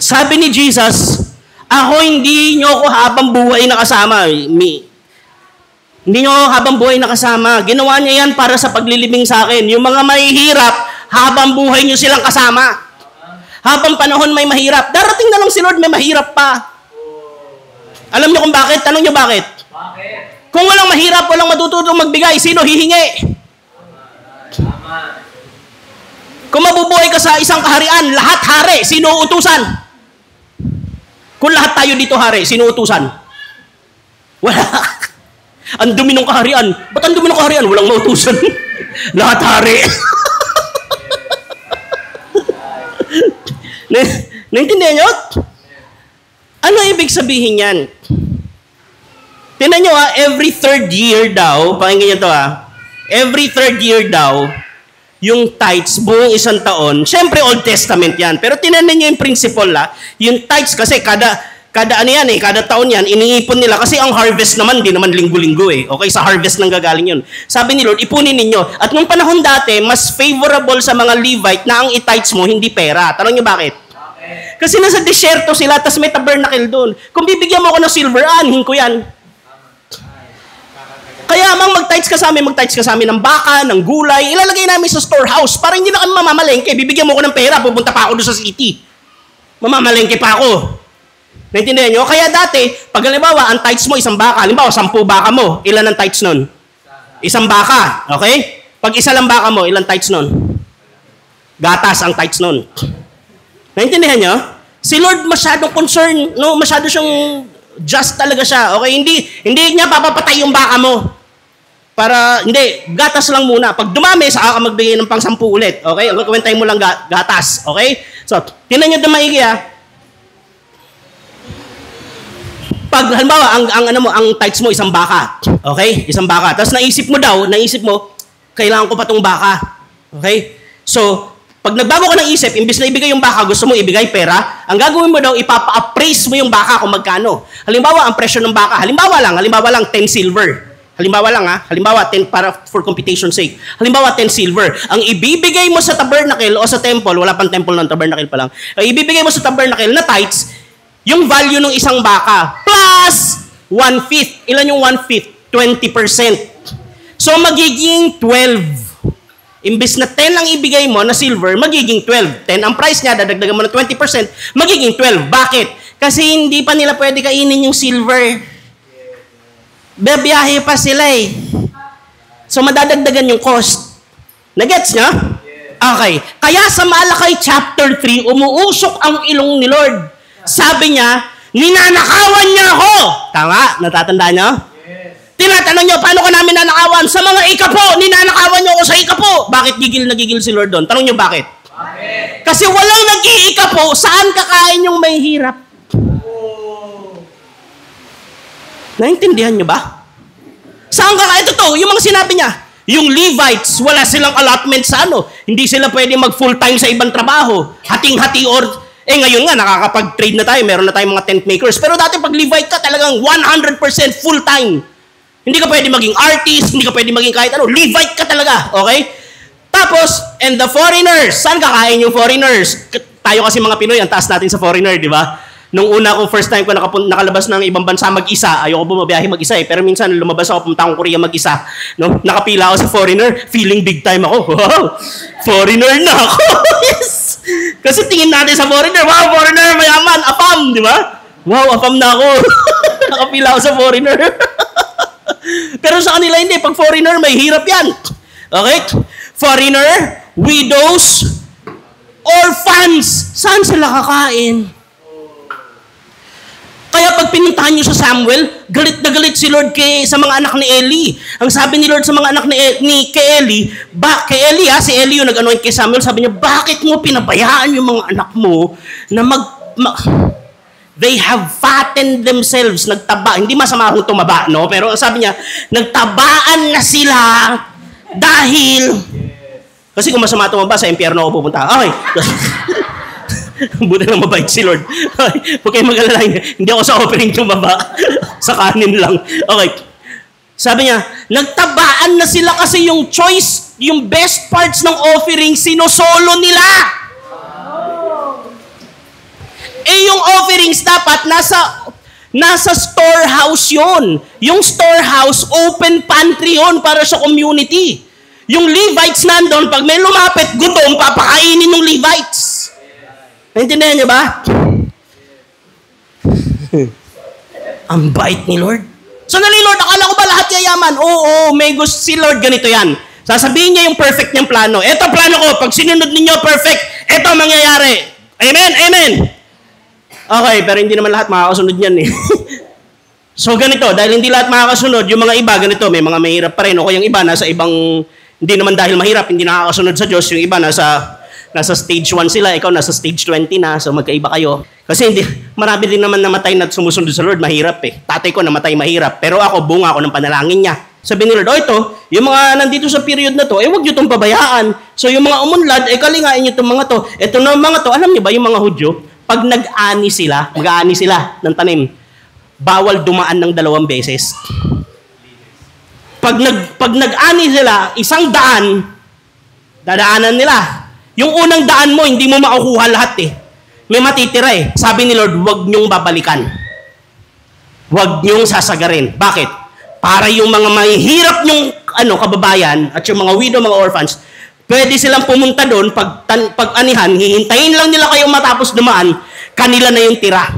Sabi ni Jesus, ako hindi nyo ako habang buhay nakasama. Hindi nyo habang buhay nakasama. Ginawa niya yan para sa paglilibing sa akin. Yung mga mahihirap, habang buhay nyo silang kasama. Habang panahon may mahirap. Darating na lang si Lord, may mahirap pa. Alam nyo kung bakit? Tanong nyo bakit? Kung walang mahirap, walang matututong magbigay, sino hihingi? Kung mabubuhay ka sa isang kaharian, lahat hari, sino utusan? Kung lahat tayo dito hari, sino utusan? Wala. Ang dumi ng kaharian. Ba't ang dumi ng kaharian? Walang mautusan. Lahat hari. Naintindihan nyo? Ano ibig sabihin yan? Tingnan nyo every third year daw, pakinggan nyo to every third year daw, yung tithes, buong isang taon, syempre Old Testament yan, pero tingnan nyo yung principle yung tithes kasi kada taon yan, iniipon nila kasi ang harvest naman, di naman linggo-linggo eh. Okay, sa harvest nang gagaling yun. Sabi ni Lord, ipunin ninyo. At nung panahon dati, mas favorable sa mga Levite na ang i-tithes mo, hindi pera. Tanong nyo bakit? Kasi nasa disyerto sila, tas may tabernacle doon. Kung bibigyan mo ako ng silver, aanhin ko yan. Kaya mag-tithes ka sa amin ng baka, ng gulay, ilalagay namin sa storehouse para hindi na kami mamamalengke. Bibigyan mo ako ng pera, pupunta pa ako doon sa city. Mamamalengke pa ako. Naintindihan nyo? Kaya dati, pag halimbawa, ang tithes mo, isang baka. Halimbawa, 10 baka mo. Ilan ang tithes nun? Isang baka. Okay? Pag isa lang baka mo, ilan tithes nun? Gatas ang tithes nun. Naintindihan nyo? Si Lord masyadong concern, no? Masyado siyang just talaga siya. Okay? Hindi niya papapatay yung baka mo. Gatas lang muna. Pag dumami, saka ka magbigay ng pang 10 ulit. Okay? Ang kukwentay mo lang gatas. Okay? So, tinan nyo na maigi Pag halimbawa ang tithes mo isang baka. Okay? Isang baka. Tapos naisip mo, kailangan ko pa tong baka. Okay? So, pag nagbago ka ng isip, imbis na ibigay yung baka, gusto mo ibigay pera, ang gagawin mo daw, ipapa-appraise mo yung baka kung magkano. Halimbawa, ang presyo ng baka, halimbawa lang 10 silver. Halimbawa 10 para for computation sake. Halimbawa 10 silver. Ang ibibigay mo sa tabernacle o sa temple, wala pang temple ng tabernacle pa lang. Ang ibibigay mo sa tabernacle na tithes, yung value ng isang baka plus 1/5. Ilan yung 1/5? 20%. So magiging 12. Imbes na 10 ang ibigay mo na silver, magiging 12. 10 ang price niya, dadagdagan mo na 20%, magiging 12. Bakit? Kasi hindi pa nila pwede kainin yung silver. Bebiyahe pa sila eh. So madadagdagan yung cost. Nagets niya? Okay. Kaya sa Malakay chapter 3, umuusok ang ilong ni Lord. Sabi niya, ninanakawan niya ako. Tama? Natatandaan niyo? Tinatanong niyo, paano ko namin nanakawan? Sa mga ikapo, ninanakawan niyo ako sa ikapo. Bakit gigil na gigil si Lord doon? Tanong niyo bakit? Kasi walang nag-iikapo, saan kakain yung may hirap? Naintindihan niyo ba? Saan kakain? Ito, yung mga sinabi niya. Yung Levites, wala silang allotment sa Hindi sila pwede mag-full-time sa ibang trabaho. Hating-hati or ngayon nga, nakakapag-trade na tayo. Meron na tayong mga tent makers. Pero dati pag Levite ka, talagang 100% full-time. Hindi ka pwede maging artist, hindi ka pwede maging kahit Levite ka talaga. Okay? Tapos, and the foreigners. Saan kakain yung foreigners? Tayo kasi mga Pinoy, ang taas natin sa foreigner, di ba? Nung una ko, first time ko nakalabas ng ibang bansa mag-isa, ayoko bumabiyahe mag-isa Pero minsan lumabas ako, pumunta akong Korea mag-isa. No? Nakapila ako sa foreigner, feeling big time ako. Wow! Foreigner na ako! Yes! Kasi tingin natin sa foreigner, wow, foreigner, mayaman, apam, di ba? Wow, apam na ako. Nakapila ako sa foreigner. Pero sa kanila hindi, pag foreigner, may hirap yan. Okay? Foreigner, widows, orphans, saan sila kakain? Kaya pag pinuntahan nyo sa Samuel, galit na galit si Lord sa mga anak ni Eli. Ang sabi ni Lord sa mga anak kay Eli, si Eli yung nag-anoint kay Samuel, sabi niya, bakit mo pinabayaan yung mga anak mo na They have fattened themselves. Nagtaba. Hindi masama kung tumaba, no? Pero sabi niya, nagtabaan na sila dahil... Kasi kung masama tumaba, sa impyerno ako pupunta. Okay. Buti lang mabait si Lord. Okay. Huwag kayong mag-alala. Hindi ako sa offering tumaba. Sa kanin lang. Okay. Sabi niya, nagtabaan na sila kasi yung choice, yung best parts ng offering, sinosolo nila. Yung offerings dapat nasa storehouse yon. Yung storehouse, open pantry yon para sa community. Yung Levites nandun, pag may lumapit, gutom, papakainin ng Levites. Naintindihan niyo ba? Ang bait ni Lord. Sandali, Lord, akala ko ba lahat yayaman? Oo, may gusto si Lord, ganito yan. Sasabihin niya yung perfect niyang plano. Ito plano ko, pag sinunod ninyo perfect, ito mangyayari. Amen? Amen? Okay, pero hindi naman lahat makakasunod yan eh. So ganito, dahil hindi lahat makakasunod, yung mga iba, ganito, may mga mahirap pa rin. O yung iba, nasa ibang, hindi naman dahil mahirap, hindi nakakasunod sa Diyos. Yung iba, nasa stage 1 sila, ikaw nasa stage 20 na, so magkaiba kayo. Kasi marami din naman namatay na sumusunod sa Lord, mahirap eh. Tatay ko namatay mahirap, pero ako, bunga ako ng panalangin niya. Sabi ni Lord, ito, yung mga nandito sa period na to, huwag nyo itong pabayaan. So yung mga umunlad, kalingain nyo itong mga to. Ito na mga to, alam niyo ba yung mga Hudyo, pag nag-ani sila, mag-aani sila ng tanim, bawal dumaan ng 2 beses. Pag nag-ani sila, 100 dadaanan nila. Yung unang daan mo, hindi mo makukuha lahat eh. May matitira eh. Sabi ni Lord, huwag niyong babalikan. Huwag niyong sasagarin. Bakit? Para yung mga mahihirap niyong kababayan at yung mga widow, mga orphans, pwede silang pumunta doon, pag anihan, hihintayin lang nila kayo matapos dumaan, kanila na yung tira.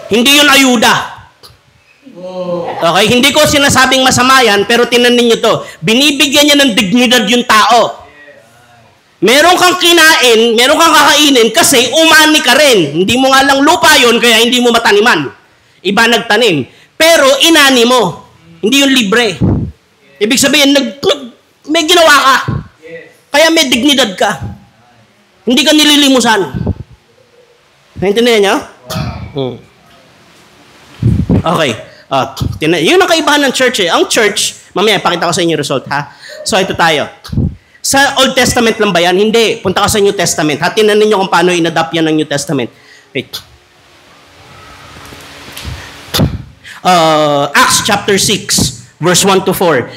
Hindi yun ayuda. Okay? Hindi ko sinasabing masama yan, pero tinan ninyo to. Binibigyan niya ng dignidad yung tao. Meron kang kinain, meron kang kakainin kasi umani ka rin. Hindi mo nga lang lupa yun, kaya hindi mo mataniman. Iba nagtanim. Pero inani mo. Hindi yung libre. Ibig sabihin, may ginawa ka. Kaya may dignidad ka. Hindi ka nililimusan. Naintindihan niyo? Okay. Yun ang kaibahan ng church eh. Ang church, mamaya pakita ko sa inyo yung result ha. So ito tayo. Sa Old Testament lang ba yan? Hindi. Punta ka sa New Testament. Hatinan ninyo kung paano in-adapt yan ng New Testament. Wait. Acts chapter 6, verse 1 to 4.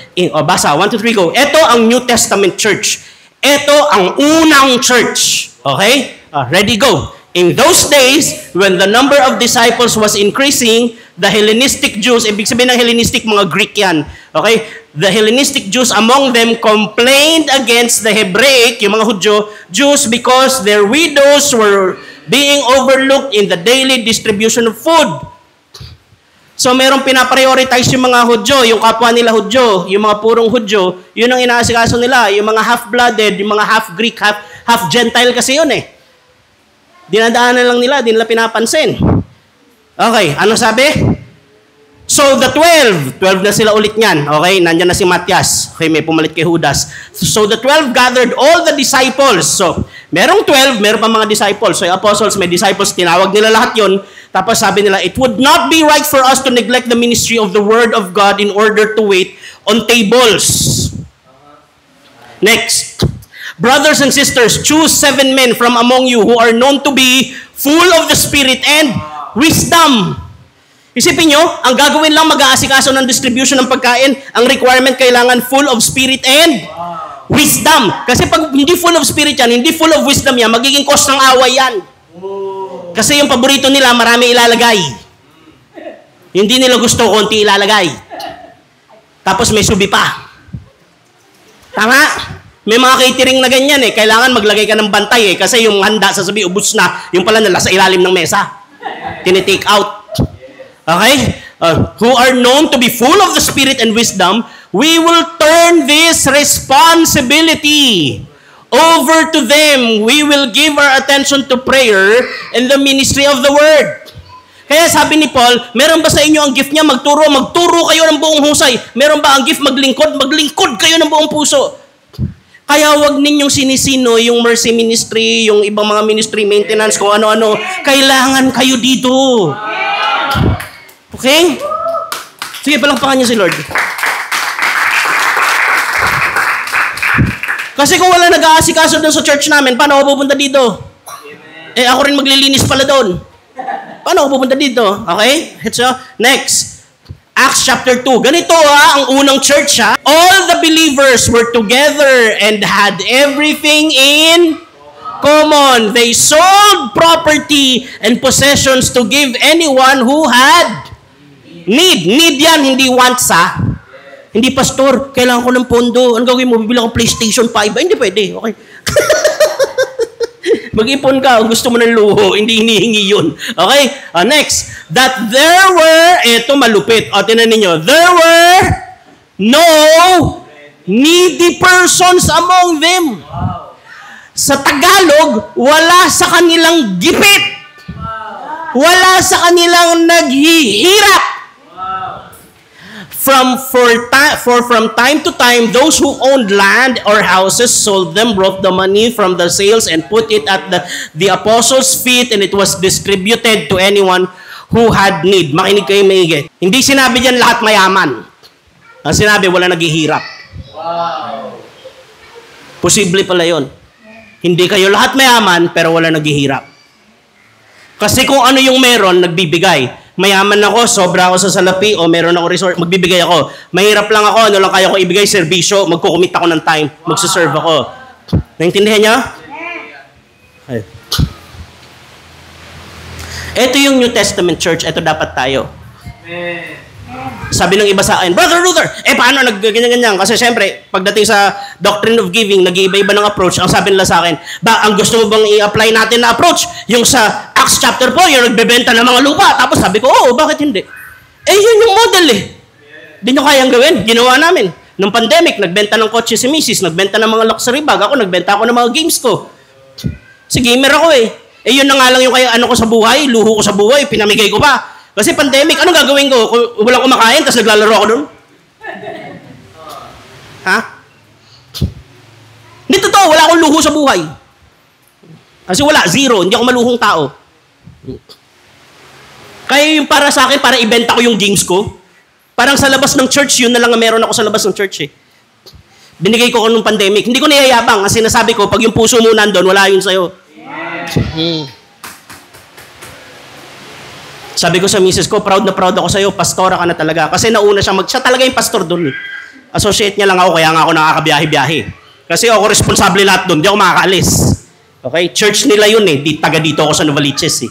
Basa, 1 to 3, go. Ito ang New Testament church. Ito ang unang church. Okay? Ready, go. In those days, when the number of disciples was increasing, the Hellenistic Jews, ibig sabihin ng Hellenistic, mga Greek yan. Okay? The Hellenistic Jews among them complained against the Hebraic, yung mga Hudyo, Jews because their widows were being overlooked in the daily distribution of food. So merong pinaprioritize yung mga Hudyo, yung kapwa nila Hudyo, yung mga purong Hudyo, yun ang inaasikaso nila, yung mga half-blooded, yung mga half-Greek, half-Gentile kasi yun eh. Dinadaanan lang nila, di nila pinapansin. Okay, ano sabi? So the 12 na sila ulit niyan. Okay, nandyan na si Matias. Okay, may pumalit kay Judas. So the 12 gathered all the disciples. So, merong 12, meron pa mga disciples. So yung apostles, may disciples, tinawag nila lahat yun. Tapos sabi nila, it would not be right for us to neglect the ministry of the Word of God in order to wait on tables. Next. Brothers and sisters, choose 7 men from among you who are known to be full of the Spirit and wisdom. Isipin nyo, ang gagawin lang mag-aasikaso ng distribution ng pagkain, ang requirement kailangan full of Spirit and wisdom. Kasi pag hindi full of Spirit yan, hindi full of wisdom yan, magiging cause ng away yan. Kasi yung paborito nila, marami ilalagay. Hindi nila gusto, konti ilalagay. Tapos may subi pa. Tama? May mga catering na ganyan eh. Kailangan maglagay ka ng bantay eh. Kasi yung handa, sasabi, ubus na. Yung pala nala sa ilalim ng mesa. Tine-take out. Okay? Who are known to be full of the Spirit and wisdom, we will turn this responsibility over to them. We will give our attention to prayer and the ministry of the Word. Kaya sabi ni Paul, meron ba sa inyo ang gift niya magturo? Magturo kayo ng buong husay. Meron ba ang gift maglingkod? Maglingkod kayo ng buong puso. Kaya wag ninyong sinisino yung mercy ministry, yung ibang mga ministry maintenance, kung ano-ano. Kailangan kayo dito. Okay? Sige, palakpakan niyo si Lord. Kasi kung wala nag-aasikaso doon sa church namin, paano ako pupunta dito? Ako rin maglilinis pala doon. Paano ako pupunta dito? Okay? So, next. Acts chapter 2. Ganito ang unang church All the believers were together and had everything in common. They sold property and possessions to give anyone who had need. Need yan, hindi wants Hindi, pastor, kailangan ko ng pondo. Ano gawin mo? Bibili ako PlayStation 5. Hindi pwede. Okay. Mag-ipon ka kung gusto mo ng luho, hindi hinihingi yun. Okay? Next. That there were, ito malupit. Tinan ninyo. There were no needy persons among them. Sa Tagalog, wala sa kanilang gipit. Wala sa kanilang naghihirap. From time to time, those who owned land or houses sold them, brought the money from the sales, and put it at the apostles' feet, and it was distributed to anyone who had need. Makinig kayo maigi. Hindi sinabi diyan lahat mayaman. Ang sinabi, wala naghihirap. Wow. Posible pala yon. Hindi kayo lahat mayaman, pero wala naghihirap. Kasi kung ano yung meron, nagbibigay. Mayaman ako, sobra ako sa salapi, o meron ako resort, magbibigay ako. Mahirap lang ako, ano lang kaya ko ibigay, serbisyo, magkukumit ako ng time, magsuserve ako. Naintindihan niyo? Ay. Ito yung New Testament church, ito dapat tayo. Sabi ng iba sa akin, Brother Luther, paano nag-ganyan-ganyan? Kasi syempre, pagdating sa doctrine of giving, nag-iiba-iba ng approach. Ang sabi nila sa akin, ang gusto mo bang i-apply natin na approach? Yung sa Acts chapter 4, yung nagbebenta ng mga lupa. Tapos sabi ko, bakit hindi? Yun yung model Hindi nyo kayang gawin. Ginawa namin. Nung pandemic, nagbenta ng kotse si Mrs., nagbenta ng mga luxury bag. Ako, nagbenta ako ng mga games ko. Si gamer ako yun na nga lang yung ano ko sa buhay, luho ko sa buhay, pinamigay ko pa. Kasi pandemic, anong gagawin ko? Kung walang kumakain, tapos naglalaro ako doon? Hindi totoo, wala akong luho sa buhay. Kasi wala, zero. Hindi ako maluhong tao. Kaya yung para sa akin, para ibenta ko yung games ko, parang sa labas ng church, yun na lang ang meron ako sa labas ng church Binigay ko nung pandemic. Hindi ko niyayabang. Kasi nasabi ko, pag yung puso mo nandun, wala yun sa'yo. Sabi ko sa misis ko, proud na proud ako sa'yo, pastora ka na talaga. Kasi nauna siya talaga yung pastor doon Associate niya lang ako, kaya nga ako nakakabiyahe-biyahe. Kasi ako responsable lahat doon, di ako makakaalis. Okay? Church nila yun taga dito ako sa Novaliches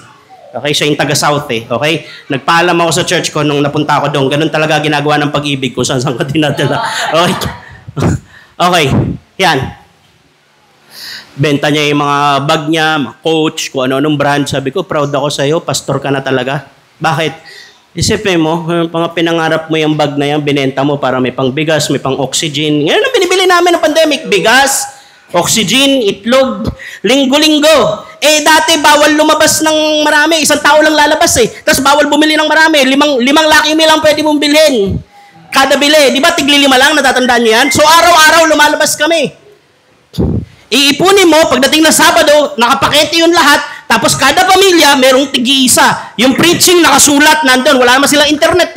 Okay? Siya yung taga South Okay? Nagpaalam ako sa church ko nung napunta ako doon. Ganun talaga ginagawa ng pag-ibig ko, saan ka dinadala. Okay? Okay. Yan. Benta niya yung mga bag niya, mga coach, kung ano-anong brand. Sabi ko, proud ako sa'yo, pastor ka na talaga. Bakit? Isipin mo, mga pinangarap mo yung bag na yan, binenta mo para may pang bigas, may pang oxygen. Ngayon ang binibili namin ng pandemic, bigas, oxygen, itlog, linggo-linggo. Dati bawal lumabas ng marami, isang tao lang lalabas Tapos bawal bumili ng marami, limang Lucky Meal lang pwede mong bilhin. Kada bili, di ba tigli-5 lang, natatandaan niyo yan? So araw-araw lumalabas kami. Iipunin mo, pagdating ng Sabado, nakapakete yun lahat, tapos kada pamilya, merong tig-isa. Yung preaching, nakasulat, nandun. Wala naman silang internet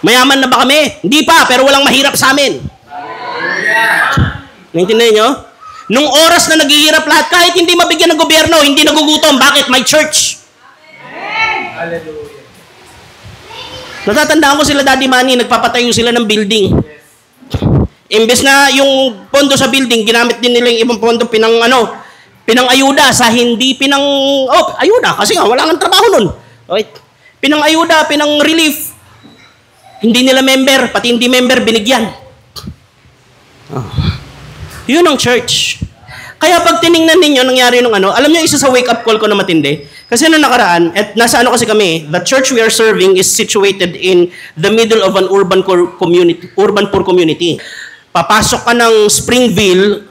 Mayaman na ba kami? Hindi pa, pero walang mahirap sa amin. Naintindihan nyo? Nung oras na naghihirap lahat, kahit hindi mabigyan ng gobyerno, hindi nagugutom. Bakit? May church. Hallelujah. Natatandaan ko sila Daddy Manny, nagpapatayo sila ng building. Imbes na yung pondo sa building, ginamit din nila yung ibang pondo pinang-ayuda sa hindi ayuda, kasi nga, wala nang trabaho nun. Okay? Pinang-ayuda, pinang-relief. Hindi nila member, pati hindi member, binigyan. Yun ang church. Kaya pag tiningnan ninyo, nangyari nung alam nyo, isa sa wake-up call ko na matindi, kasi nung nakaraan, at nasa kasi kami, the church we are serving is situated in the middle of an urban poor community. Papasok ka ng Springville,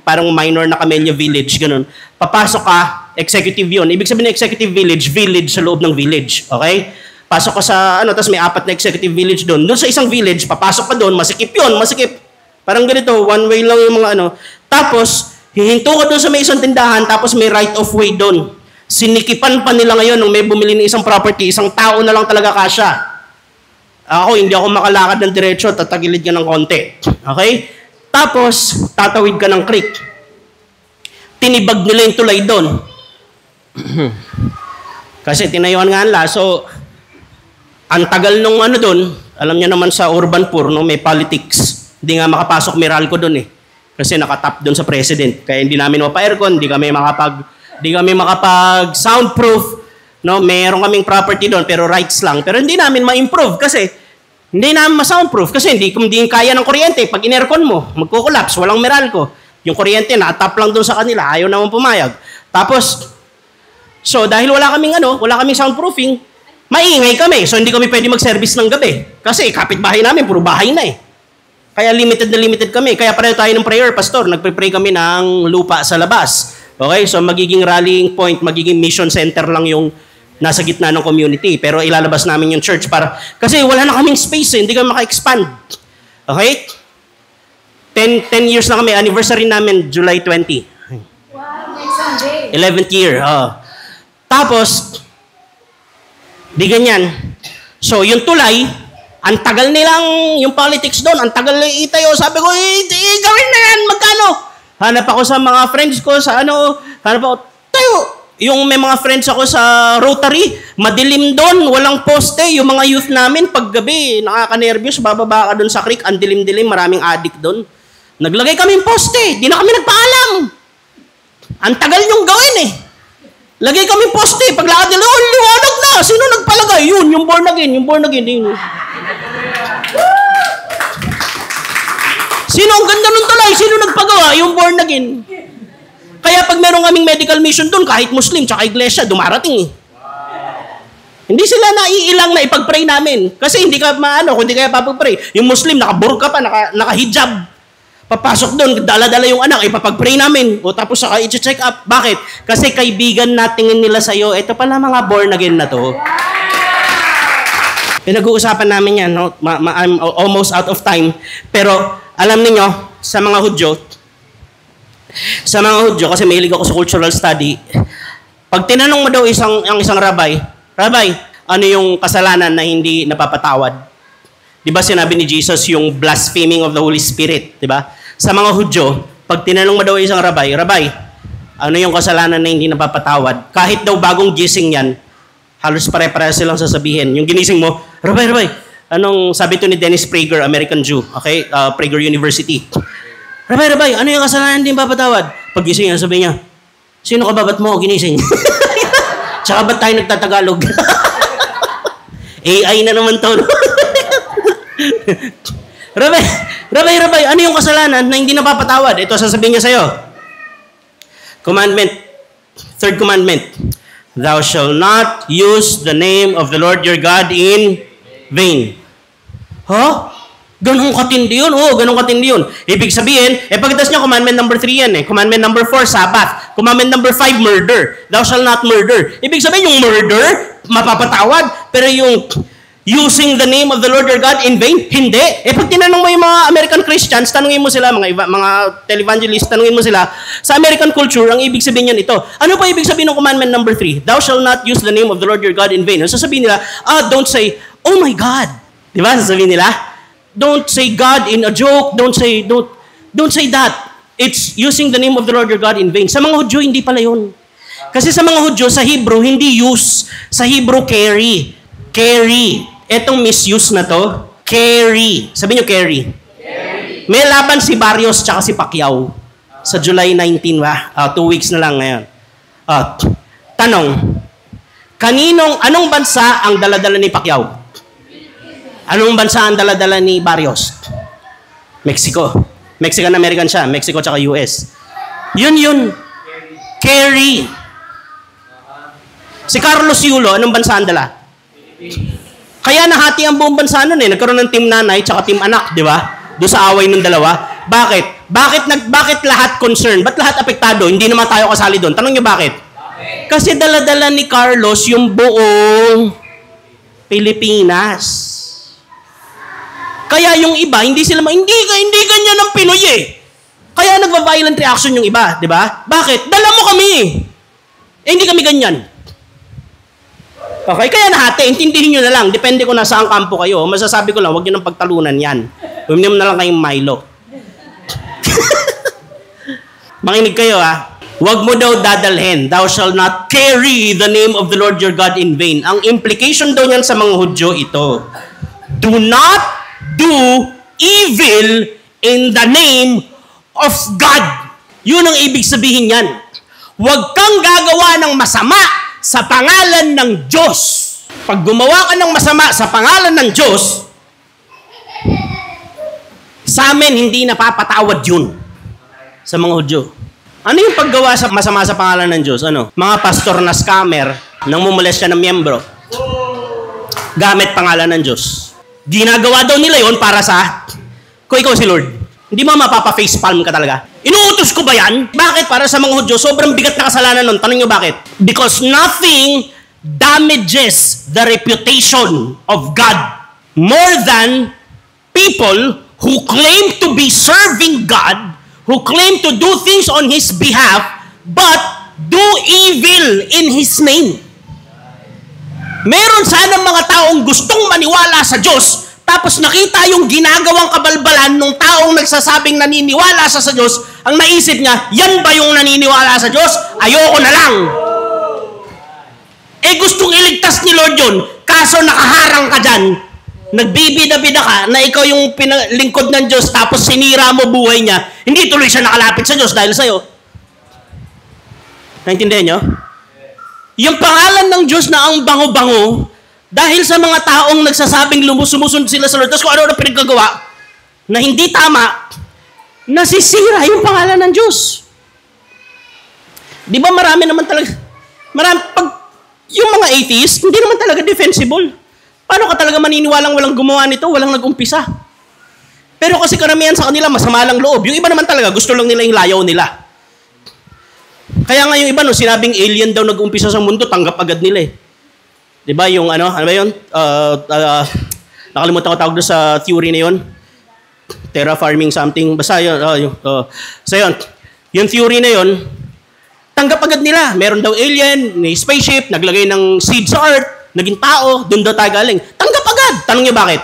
parang minor na Camellia Village, ganun. Papasok ka, executive yun. Ibig sabihin ng executive village sa loob ng village. Okay? pasok ka sa, tapos may 4 na executive village doon. Doon sa isang village, papasok ka doon, masikip yun, masikip. Parang ganito, one way lang yung mga Tapos, hihinto ka doon sa may isang tindahan, tapos may right of way doon. Sinikipan pa nila ngayon nung may bumili ng isang property, isang tao na lang talaga kasya. Ako, hindi ako makalakad ng diretso, tatagilid ka ng konti. Okay? Tapos, tatawid ka ng creek. Tinibag nila yung tulay doon. Kasi tinayuan nga nila. So, ang tagal nung doon, alam niyo naman sa urban poor, may politics. Hindi nga makapasok Meralco doon eh. Kasi nakatap doon sa president. Kaya hindi namin mapa-aircon, hindi kami makapag soundproof. Meron kaming property doon pero rights lang. Pero hindi namin ma-improve kasi hindi namin ma-soundproof kasi hindi kaya ng kuryente. Pag in-aircon mo, magko-collapse, walang Meralco. Yung kuryente nakatap lang doon sa kanila, ayaw naman pumayag. Tapos, so dahil wala kaming soundproofing, maingay kami. So hindi kami pwede mag-service ng gabi. Kasi kapitbahay namin, puro bahay na eh. Kaya limited na limited kami. Kaya pareho tayo ng prayer, pastor. Nagpe-pray kami ng lupa sa labas. Okay? So magiging rallying point, magiging mission center lang yung nasa gitna ng community. Pero ilalabas namin yung church kasi wala na kaming space eh. Hindi kami maka-expand. Okay? 10 years na kami. Anniversary namin, July 20. Wow, next Sunday. 11th year. Tapos, di ganyan. So, yung tulay, ang tagal nilang, yung politics doon, ang tagal na itayo. Sabi ko, gawin na yan, magkano? Hanap ako sa mga friends ko, hanap ako, tayo. Yung may mga friends ako sa Rotary, madilim doon, walang poste. Yung mga youth namin, paggabi, nakaka-nervyos, bababa ka doon sa creek, ang dilim-dilim, maraming addict doon. Naglagay kami ng poste, di na kami nagpaalam. Ang tagal niyong gawin eh. Lagay kami poste, paglakad nila, liwanag na. Sino nagpalagay? Yun, yung born again. Sino ang ganda nun tulay? Sino nagpagawa? Yung born again. Kaya pag meron kaming medical mission doon, kahit Muslim, tsaka iglesia, dumarating eh. Hindi sila naiilang na ipag-pray namin. Kasi hindi ka kung hindi kaya papag-pray. Yung Muslim, naka-burqa pa, naka-hijab. Papasok doon, dala-dala yung anak, ipapag-pray namin. O tapos saka i-check up. Bakit? Kasi kaibigan na tingin nila sa'yo, ito pala mga born again na to. Pinag-uusapan namin yan. I'm almost out of time. Pero alam niyo sa mga Hudyo, kasi mahilig ako sa cultural study, pag tinanong mo daw ang isang rabbi, ano yung kasalanan na hindi napapatawad? Di ba sinabi ni Jesus yung blaspheming of the Holy Spirit? Di ba? Sa mga Hudyo, pag tinanong mo daw isang rabbi, ano yung kasalanan na hindi napapatawad? Kahit daw bagong gising yan, halos pare-pareho silang sasabihin. Yung ginising mo, Rabbi, anong sabi to ni Dennis Prager, American Jew, okay? Prager University. Rabbi, ano yung kasalanan na hindi napapatawad? Pag gising yan, sabi niya, sino ka ba? Ba't mo ako ginising? Tsaka ba't tayo nagtatagalog? AI na naman to. Rabbi, ano yung kasalanan na hindi napapatawad? Ito, sasabihin niya sa'yo. Third commandment. Thou shalt not use the name of the Lord your God in vain. Ganun katindi yun. Ganun katindi yun. Ibig sabihin, pagkitas niya, commandment number 3 yan eh. Commandment number 4, Sabbath. Commandment number 5, murder. Thou shalt not murder. Ibig sabihin, yung murder, mapapatawad. Pero yung using the name of the Lord your God in vain? Hindi. Pag tinanong mo yung mga American Christians, tanungin mo sila, mga televangelists, tanungin mo sila, sa American culture, ang ibig sabihin yan ito. Ano pa ibig sabihin ng commandment number 3? Thou shalt not use the name of the Lord your God in vain. Sasabihin nila, don't say, oh my God. Di ba? Sasabihin nila, don't say God in a joke. Don't say that. It's using the name of the Lord your God in vain. Sa mga Hudyo, hindi pala yun. Kasi sa mga Hudyo, sa Hebrew, hindi use. Sa Hebrew, carry. Etong misuse na to, carry. Sabi nyo, carry. May laban si Barrios tsaka si Pacquiao sa July 19, 2 weeks na lang ngayon. Tanong, anong bansa ang daladala ni Pacquiao? Anong bansa ang daladala ni Barrios? Mexico. Mexican-American siya. Mexico tsaka US. Yun. Carry. Si Carlos Yulo, anong bansa ang dala? Kaya nahati ang buong bansa nun eh. Nagkaroon ng team nanay tsaka team anak, di ba? Doon sa away ng dalawa. Bakit? Bakit lahat concerned? Ba't lahat apektado? Hindi naman tayo kasali doon. Tanong nyo bakit? Kasi dala-dala ni Carlos yung buong Pilipinas. Kaya yung iba, hindi ganyan ang Pinoy eh. Kaya nagva-violent reaction yung iba, di ba? Bakit? Dala mo kami. Hindi kami ganyan. Okay, kaya nahati, intindihin nyo na lang. Depende kung nasaan kampo kayo. Masasabi ko lang, huwag nyo nang pagtalunan yan. Huwag na lang kayong Milo. Makinig kayo ha. Huwag mo daw dadalhin. Thou shall not carry the name of the Lord your God in vain. Ang implication daw niyan sa mga Hudyo ito. Do not do evil in the name of God. Yun ang ibig sabihin yan. Huwag kang gagawa ng masama sa pangalan ng Diyos. Pag gumawa ka ng masama sa pangalan ng Diyos, sa amin hindi napapatawad yun sa mga Hudyo. Ano yung paggawa sa masama sa pangalan ng Diyos? Ano? Mga pastor na scammer nang mumolest siya ng miyembro. Gamit pangalan ng Diyos. Ginagawa daw nila yon para sa kung ikaw si Lord. Hindi mo mapapa-facepalm ka talaga. Inuutos ko ba yan? Bakit? Para sa mga Hudyo, sobrang bigat na kasalanan nun. Tanong nyo bakit? Because nothing damages the reputation of God more than people who claim to be serving God, who claim to do things on His behalf, but do evil in His name. Meron sana mga taong gustong maniwala sa Diyos, tapos nakita yung ginagawang kabalbalan ng taong nagsasabing naniniwala sa Diyos, ang naisip niya, yan ba yung naniniwala sa Diyos? Ayoko na lang. Gustong iligtas ni Lord yun, kaso nakaharang ka dyan, nagbibida-bida ka na ikaw yung lingkod ng Diyos, tapos sinira mo buhay niya, hindi tuloy siya nakalapit sa Diyos dahil sa'yo. Naintindihan nyo? Yung pangalan ng Diyos na ang bango-bango, dahil sa mga taong nagsasabing sumusunod sila sa Lord, tapos kung ano-ano pinagkagawa, na hindi tama, nasisira yung pangalan ng Diyos. Di ba marami naman talaga, yung mga atheist, hindi naman talaga defensible. Paano ka talaga maniniwalang walang gumawa nito, walang nag-umpisa? Pero kasi karamihan sa kanila, masama lang loob. Yung iba naman talaga, gusto lang nila yung layaw nila. Kaya nga yung iba, no, sinabing alien daw nag-umpisa sa mundo, tanggap agad nila eh. Di ba yung ano ba yun? Nakalimutan ko tawag doon sa theory na yun. Terraforming something. Basta yun. So yun. Yung theory na yun, tanggap agad nila. Meron daw alien, may spaceship, naglagay ng seed sa earth, naging tao, doon daw tayo galing. Tanggap agad. Tanong niyo bakit?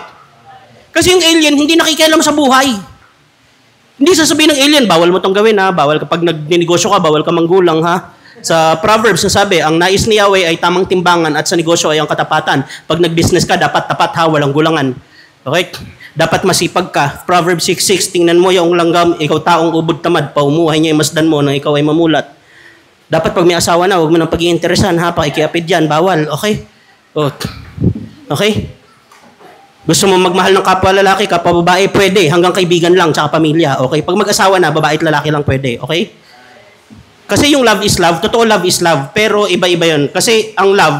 Kasi yung alien, hindi nakikialam sa buhay. Hindi sasabihin ng alien, bawal mo tong gawin ha, bawal kapag nag-negosyo ka, bawal ka manggulang ha. Sa Proverbs, nasabi, ang nais ni Yahweh ay tamang timbangan at sa negosyo ay ang katapatan. Pag nag-business ka, dapat tapat ha, walang gulangan. Okay? Dapat masipag ka. Proverbs 6:6, tingnan mo yung langgam, ikaw taong ubod tamad, paumuhay niya yung masdan mo nang ikaw ay mamulat. Dapat pag may asawa na, huwag mo nang pag-iinteresan ha, pakikiapid yan, bawal. Okay? Okay? Gusto mo magmahal ng kapwa lalaki, kapwa babae, pwede. Hanggang kaibigan lang, tsaka pamilya. Okay? Pag mag-asawa na, babae at lalaki lang pwede. Okay? Kasi yung love is love, totoo love is love, pero iba-iba yun. Kasi ang love,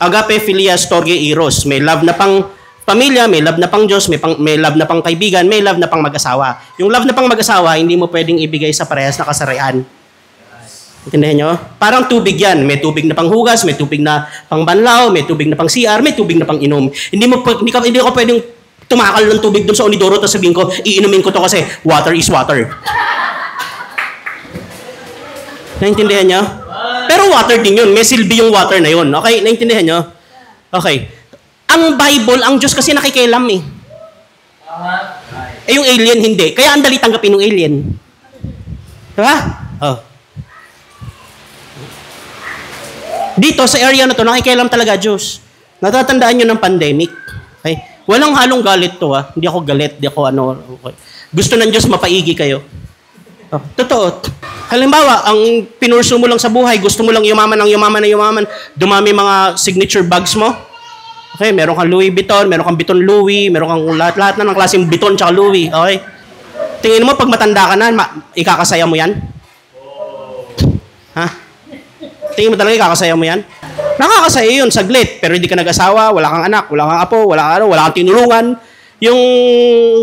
agape, philia, storge, eros. May love na pang pamilya, may love na pang Diyos, may love na pang kaibigan, may love na pang mag-asawa. Yung love na pang mag-asawa, hindi mo pwedeng ibigay sa parehas na kasarian. Intindihan nyo? Parang tubig yan. May tubig na pang hugas, may tubig na pang banlaw, may tubig na pang CR, may tubig na pang inom. Hindi ko pwedeng tumakal ng tubig dun sa onidoro tapos sabihin ko, iinumin ko to kasi water is water. Naintindihan nyo? Pero water din yun. May silbi yung water na yun. Okay? Naintindihan nyo? Okay. Ang Bible, ang Diyos kasi nakikialam eh. Yung alien, hindi. Kaya ang dali tanggapin yung alien. Diba? Oh. Dito, sa area na to, nakikialam talaga Diyos. Natatandaan nyo ng pandemic. Okay? Walang halong galit to ha. Hindi ako galit, hindi ako ano. Okay. Gusto ng Diyos mapaigi kayo. Oh, totoo. Halimbawa, ang pinurso mo lang sa buhay, gusto mo lang yumaman, dumami mga signature bags mo. Okay, meron kang Louis Vuitton, meron kang Vuitton Louis, meron kang lahat na ng klaseng Vuitton tsaka Louis. Okay? Tingin mo, pag matanda ka na, ikakasaya mo yan? Ha? Tingin mo talaga ikakasaya mo yan? Nakakasaya yun, saglit. Pero hindi ka nag-asawa, wala kang anak, wala kang apo, wala kang tinulungan. Yung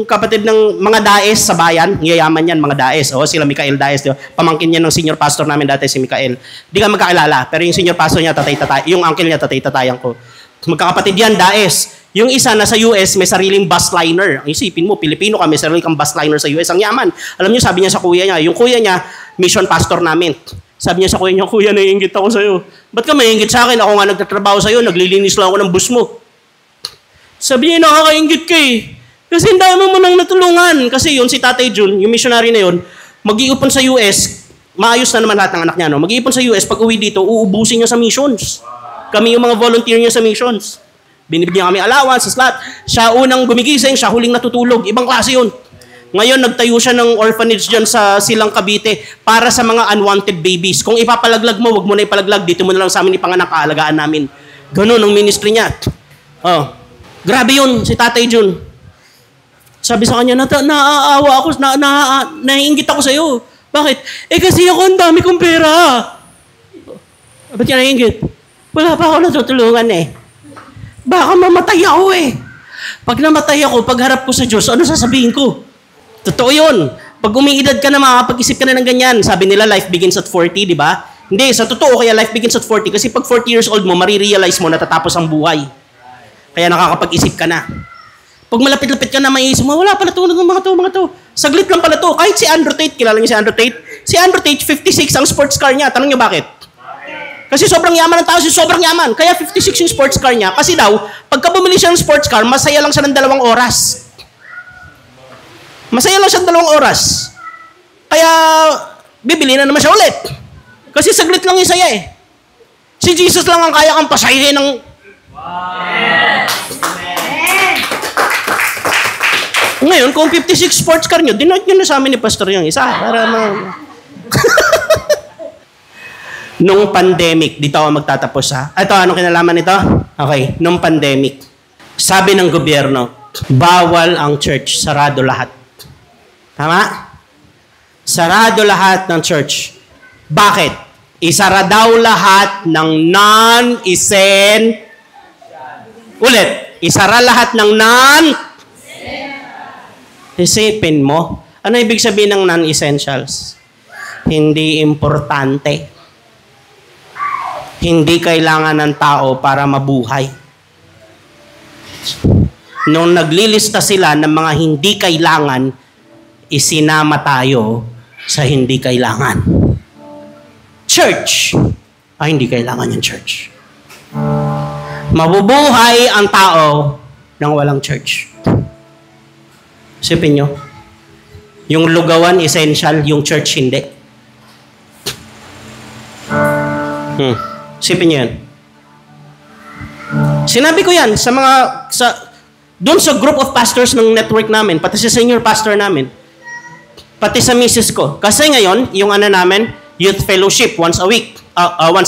kapatid ng mga daes sa bayan, yayaman yan, mga daes. O, sila Mikael Daes. Diba? Pamangkin yan ng senior pastor namin dati, si Mikael. Di ka magkakilala, pero yung senior pastor niya, yung uncle niya, tatay-tatayan ko. Magkakapatid yan, Daes. Yung isa nasa US, may sariling bus liner. Isipin mo, Pilipino ka, may sariling kang bus liner sa US. Ang yaman. Alam niyo, sabi niya sa kuya niya, yung kuya niya, mission pastor namin. Sabi niya sa kuya niya, kuya, naiingit ako sa'yo. Ba't ka maiingit sa akin? Ako nga nagtatrabaho sa'yo, naglilinis lang ako ng bus mo. Sabi niya, nakakaingit ka eh. Kasi hindi mo nang natulungan. Kasi yun, si Tatay Jun, yung missionary na yun, mag-iipon sa US, maayos na naman lahat ng anak niya, no? Mag-iipon sa US, pag uwi dito, uubusin niya sa missions. Kami yung mga volunteer niya sa missions. Binibigyan kami allowance, sa slot. Siya unang gumigising, siya huling natutulog. Ibang klase yun. Ngayon, nagtayo siya ng orphanage dyan sa Silang Cavite para sa mga unwanted babies. Kung ipapalaglag mo, wag mo na ipalaglag. Dito mo na lang sa amin ipanganak, kaalagaan namin. Ganun ang ministry niya. Oh. Grabe yun, si Tatay Jun. Sabi sa kanya, naaawa ako, naiingit ako sa'yo. Bakit? Kasi ako ang dami kong pera. Ba't ka naiingit? Wala pa ako natutulungan eh. Baka mamatay ako eh. Pag namatay ako, pagharap ko sa Diyos, ano sasabihin ko? Totoo yun. Pag umiidad ka na, makakapag-isip ka na ng ganyan. Sabi nila, life begins at 40, di ba? Hindi, sa totoo, kaya life begins at 40. Kasi pag 40 years old mo, marirealize mo, natatapos ang buhay. Kaya nakakapag-isip ka na. Pag malapit-lapit ka na, maiisip mo, wala pala ito, mga to. Saglit lang pala to. Kahit si Andrew Tate, kilala niyo si Andrew Tate? Si Andrew Tate, 56 ang sports car niya. Tanong niyo bakit? Kasi sobrang yaman ng tao, sobrang yaman. Kaya 56 yung sports car niya. Kasi daw, pagka bumili siya ng sports car, masaya lang siya ng 2 oras. Masaya lang siya ng 2 oras. Kaya, bibili na naman siya ulit. Kasi saglit lang yung saya eh. Si Jesus lang ang kaya kang pasahin ng... Ngayon, kung 56 sports car nyo, dinote nyo na sa amin ni Pastor yung isa. Para Nung pandemic, dito ako magtatapos ha. Ito, anong kinalaman nito? Okay, nung pandemic, sabi ng gobyerno, bawal ang church, sarado lahat. Tama? Sarado lahat ng church. Bakit? Isara daw lahat ng Ulit, isara lahat ng Isipin mo, ano ibig sabihin ng non-essentials? Hindi importante. Hindi kailangan ng tao para mabuhay. Nung naglilista sila ng mga hindi kailangan, isinama tayo sa hindi kailangan. Church. Hindi kailangan yung church. Mabubuhay ang tao nang walang church. Isipin nyo, yung lugawan essential, yung church hindi. Isipin nyo yan. Sinabi ko yan doon sa group of pastors ng network namin, pati sa senior pastor namin, pati sa misis ko. Kasi ngayon, yung namin, youth fellowship once a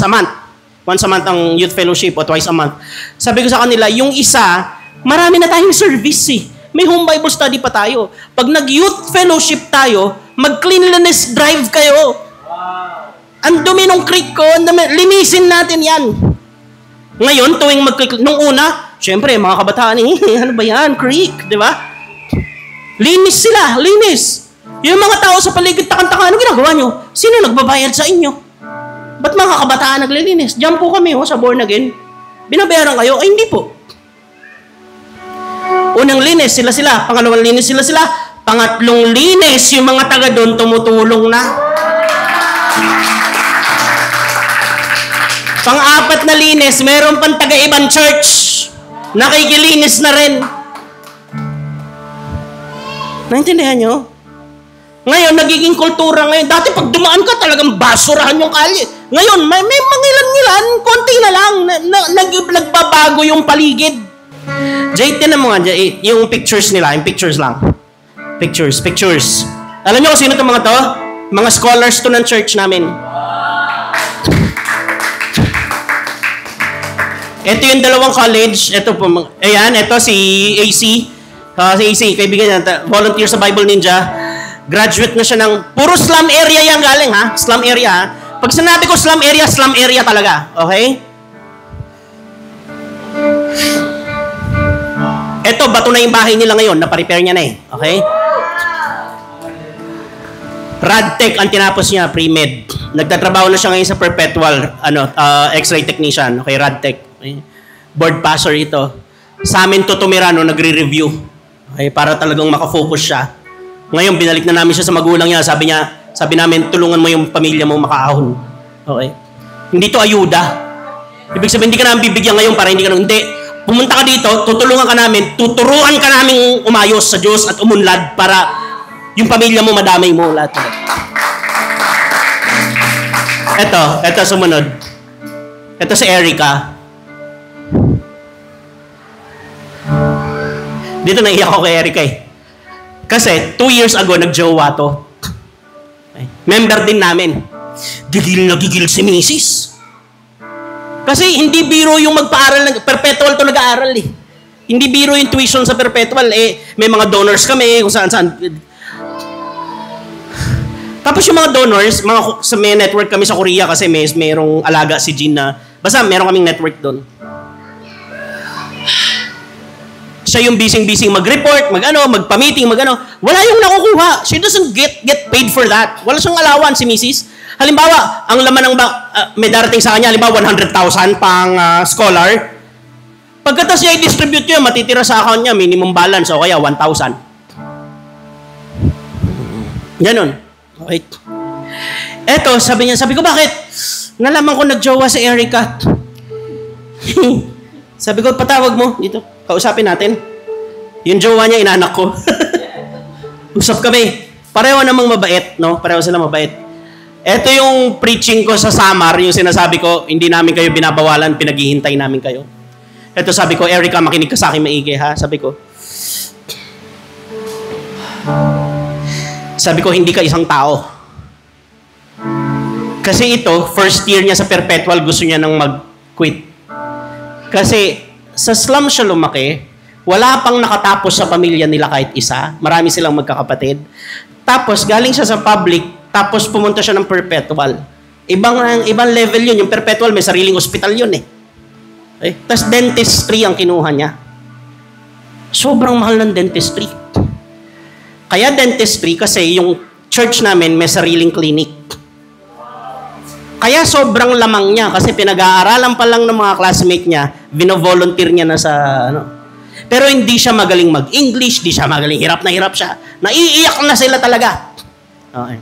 month. Once a month ang youth fellowship o twice a month. Sabi ko sa kanila, yung isa, marami na tayong service eh. May home Bible study pa tayo. Pag nag-youth fellowship tayo, mag-cleanliness drive kayo. Wow. Ang dumi ng creek ko, linisin natin yan. Ngayon, nung una, syempre, mga kabataan, ano ba yan? Creek, di ba? Linis sila, linis. Yung mga tao sa paligid, takang-taka, ano ginagawa nyo? Sino nagbabayad sa inyo? Ba't mga kabataan naglilinis? Diyan po kami, sa born again. Binabayaran kayo? Ay, hindi po. Unang linis, sila. Pangalawang linis, sila. Pangatlong linis, yung mga taga doon tumutulong na. Pang-apat na linis, meron pang taga-ibang church. Nakikilinis na rin. Naintindihan nyo? Ngayon, nagiging kultura ngayon. Dati pag dumaan ka, talagang basurahan yung kalye. Ngayon, may mangilan-ngilan, konti na lang. Nagbabago yung paligid. Jay, tinan mo nga, yung pictures nila, yung pictures lang. Pictures. Alam niyo kung sino itong mga to? Mga scholars to ng church namin. Ito yung dalawang college. Ito po, ayan, ito si AC. Si AC, kaibigan niya, volunteer sa Bible Ninja. Graduate na siya ng, puro slum area yan galing ha. Slum area ha. Pag sinabi ko slum area talaga. Okay? Ito, bato na yung bahay nila ngayon. Naparepair niya na eh. Okay? Radtech ang tinapos niya, pre-med. Nagtatrabaho na siya ngayon sa perpetual, X-ray technician. Okay, Radtech. Okay? board pastor ito. Sa amin to tumira no, nagre-review. Okay, para talagang makafocus siya. Ngayon, binalik na namin siya sa magulang niya. Sabi namin, tulungan mo yung pamilya mo makaahon. Okay? Hindi to ayuda. Ibig sabihin, hindi ka namin bibigyan ngayon para hindi ka namin, hindi. Pumunta ka dito, tutulungan ka namin, tuturuan ka namin umayos sa Diyos at umunlad para yung pamilya mo madamay mo lahat. Ito sumunod. Ito si Erica. Dito naiyak ako kay Erica eh. Kasi 2 years ago, nag-jowa to. Okay. Member din namin. Gigil na gigil si Mrs. Kasi hindi biro yung magpaaral, perpetual to nag-aaral eh. Hindi biro yung tuition sa perpetual eh. May mga donors kami, kung saan-saan. Tapos yung mga donors, may network kami sa Korea kasi mayroong alaga si Jean na, basta meron kaming network doon. Siya yung busy-busy mag-report, magpa-meeting, Wala yung nakukuha. She doesn't get paid for that. Wala siyang allowance si Mrs. Halimbawa, ang laman ng may darating sa kanya, halimbawa 100,000 pang scholar. Pagkatapos niya i-distribute niya, matitira sa account niya, minimum balance o kaya 1,000. Ganon. Okay. Eto, sabi ko, bakit? Nalaman ko nagjowa si Erica. Sabi ko, patawag mo dito. Kausapin natin. Yung jowa niya, inanak ko. Usap kami. Pareho namang mabait, no? Pareho sila mabait. Ito yung preaching ko sa Samar, yung sinasabi ko, hindi namin kayo binabawalan, pinaghihintay namin kayo. Ito sabi ko, Erica, makinig ka sa akin maigi, ha? Sabi ko, hindi ka isang tao. Kasi ito, first year niya sa perpetual, gusto niya nang mag-quit. Kasi sa slum siya lumaki, wala pang nakatapos sa pamilya nila kahit isa. Marami silang magkakapatid. Tapos galing siya sa public, tapos pumunta siya ng perpetual. Ibang level yun. Yung perpetual, may sariling hospital yun eh. Okay? Tapos dentistry ang kinuha niya. Sobrang mahal ng dentistry. Kaya dentistry kasi yung church namin may sariling clinic. Kaya sobrang lamang niya kasi pinag-aaralan pa lang ng mga classmate niya, vino-volunteer niya na sa Pero hindi siya magaling mag-English, hindi siya magaling, hirap siya. Naiiyak na sila talaga. Okay.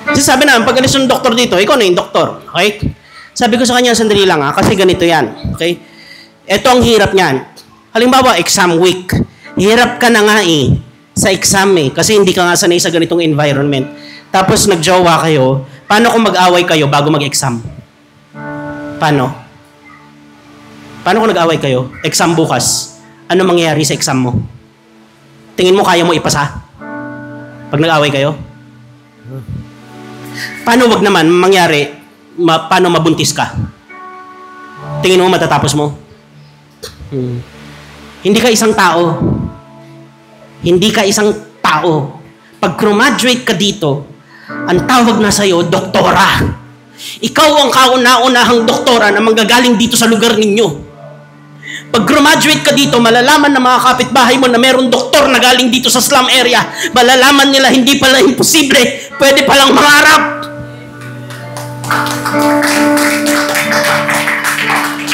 Kasi sabi namin, pag alis yung doktor dito, ikaw na yung doktor. Okay? Sabi ko sa kanya, sandali lang kasi ganito yan. Okay? Ito ang hirap niyan. Halimbawa, exam week. Hirap ka na nga sa exam kasi hindi ka nga sanay sa ganitong environment. Tapos nagjowa kayo, paano kung mag-away kayo bago mag-exam? Paano kung nag-away kayo? Exam bukas. Ano mangyayari sa exam mo? Tingin mo kaya mo ipasa? Pag nag-away kayo? Paano wag naman mangyari? Paano mabuntis ka? Tingin mo matatapos mo? Hindi ka isang tao. Hindi ka isang tao. Pag graduate ka dito, ang tawag na sa'yo, doktora. Ikaw ang kauna-unahang doktora na manggagaling dito sa lugar ninyo. Pag graduate ka dito, malalaman ng mga kapitbahay mo na meron doktor na galing dito sa slum area. Malalaman nila hindi pala imposible, pwede palang mangarap.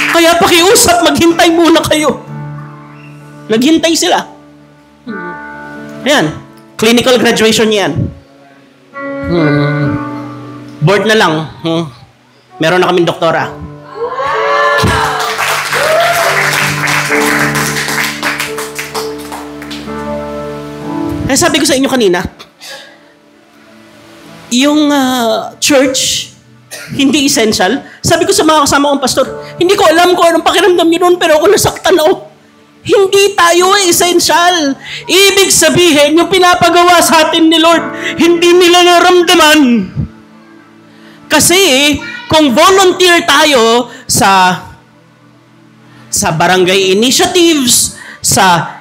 Kaya pakiusap, maghintay muna kayo. Naghintay sila. Ayan, clinical graduation yan. Board na lang. Meron na kaming doktora. Kaya sabi ko sa inyo kanina, yung church, hindi essential. Sabi ko sa mga kasama kong pastor, hindi ko alam kung anong pakiramdam nyo noon, pero ako nasaktan ako. Hindi tayo essential. Ibig sabihin, yung pinapagawa sa atin ni Lord, hindi nila naramdaman. Kasi, kung volunteer tayo sa barangay initiatives, sa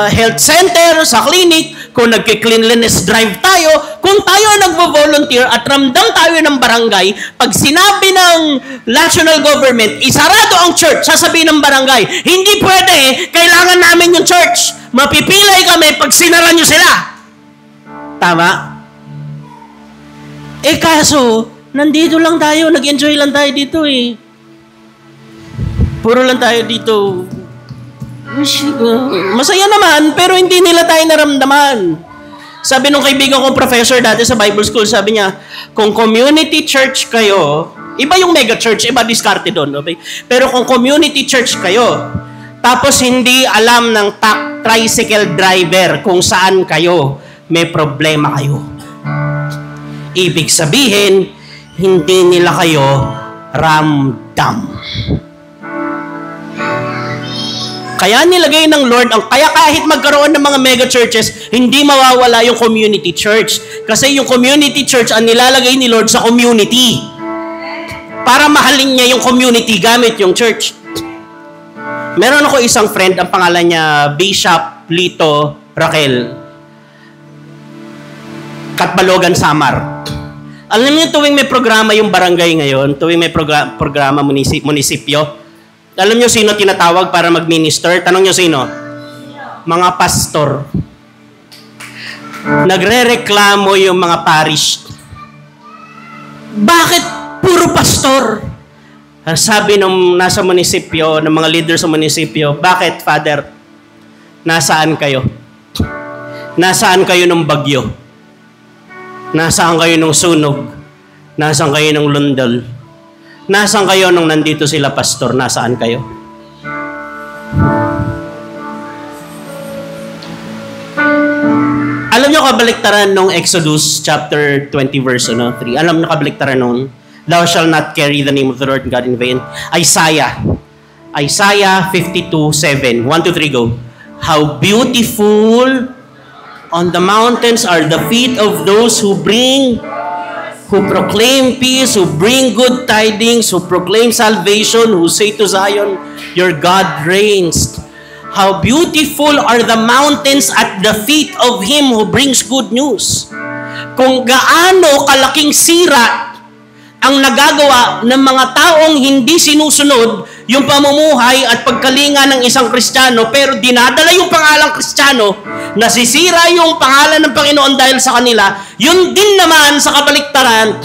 health center, sa clinic, kung nagki-cleanliness drive tayo, kung tayo nagvo-volunteer at ramdam tayo ng barangay, pag sinabi ng national government, isarado ang church, sasabihin ng barangay, hindi pwede, kailangan namin yung church. Mapipilay kami pag sinara nyo sila. Tama? Kaso, nandito lang tayo, nag-enjoy lang tayo dito Puro lang tayo dito. Masaya naman, pero hindi nila tayo naramdaman. Sabi nung kaibigan kong professor dati sa Bible School, sabi niya, kung community church kayo, iba yung mega church, iba diskarte doon. Okay? Pero kung community church kayo, tapos hindi alam ng tricycle driver kung saan kayo, may problema kayo. Ibig sabihin, hindi nila kayo ramdam. Kaya nilagay ng Lord, kaya kahit magkaroon ng mga mega churches, hindi mawawala yung community church. Kasi yung community church ang nilalagay ni Lord sa community. Para mahalin niya yung community gamit yung church. Meron ako isang friend, ang pangalan niya Bishop Lito Raquel. Katbalogan, Samar. Alam niyo, tuwing may programa yung barangay ngayon, tuwing may programa munisipyo, alam niyo sino tinatawag para mag-minister? Tanong niyo sino? Mga pastor. Nagre-reklamo yung mga parish. Bakit puro pastor? Sabi nung nasa munisipyo, ng mga leader sa munisipyo, bakit, Father? Nasaan kayo? Nasaan kayo ng bagyo? Nasaan kayo ng sunog? Nasaan kayo ng lundol? Nasaan kayo nung nandito sila, pastor? Nasaan kayo? Alam nyo kabaliktaran nung Exodus chapter 20 verse 3? Alam nyo kabaliktaran nung Thou shalt not carry the name of the Lord God in vain. Isaiah 52:7. 1, 2, 3, go. How beautiful on the mountains are the feet of those who proclaim peace, who bring good tidings, who proclaim salvation, who say to Zion, your God reigns. How beautiful are the mountains at the feet of Him who brings good news. Kung gaano kalaking sira ang nagagawa ng mga taong hindi sinusunod yung pamumuhay at pagkalinga ng isang Kristiyano, pero dinadala yung pangalang Kristiyano, nasisira yung pangalan ng Panginoon dahil sa kanila, yun din naman sa kabaliktaran,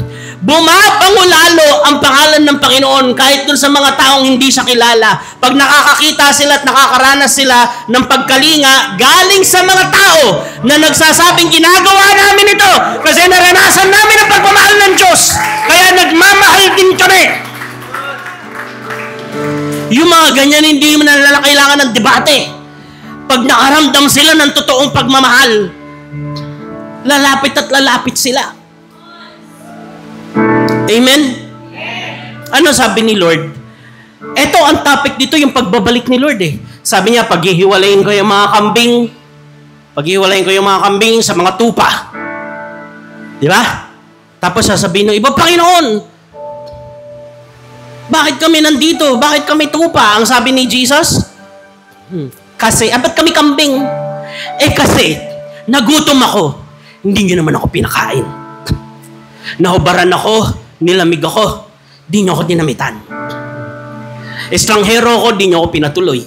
bumabango lalo ang pangalan ng Panginoon kahit dun sa mga taong hindi siya kilala. Pag nakakakita sila at nakakaranas sila ng pagkalinga galing sa mga tao na nagsasabing ginagawa namin ito kasi naranasan namin ang pagmamahal ng Diyos. Kaya nagmamahal din kami. Yung mga ganyan, hindi mo na kailangan ng debate. Pag nakaramdam sila ng totoong pagmamahal, lalapit at lalapit sila. Amen? Ano sabi ni Lord? Ito ang topic dito, yung pagbabalik ni Lord eh. Sabi niya, paghihiwalayin ko yung mga kambing sa mga tupa. Di ba? Tapos sasabihin ng iba, Panginoon, bakit kami nandito? Bakit kami tupa? Ang sabi ni Jesus, kasi, ba't kami kambing? Kasi, nagutom ako. Hindi niyo naman ako pinakain. Nahubaran ako, nilamig ako, di niyo ako dinamitan. Estranghero ako, di niyo ako pinatuloy.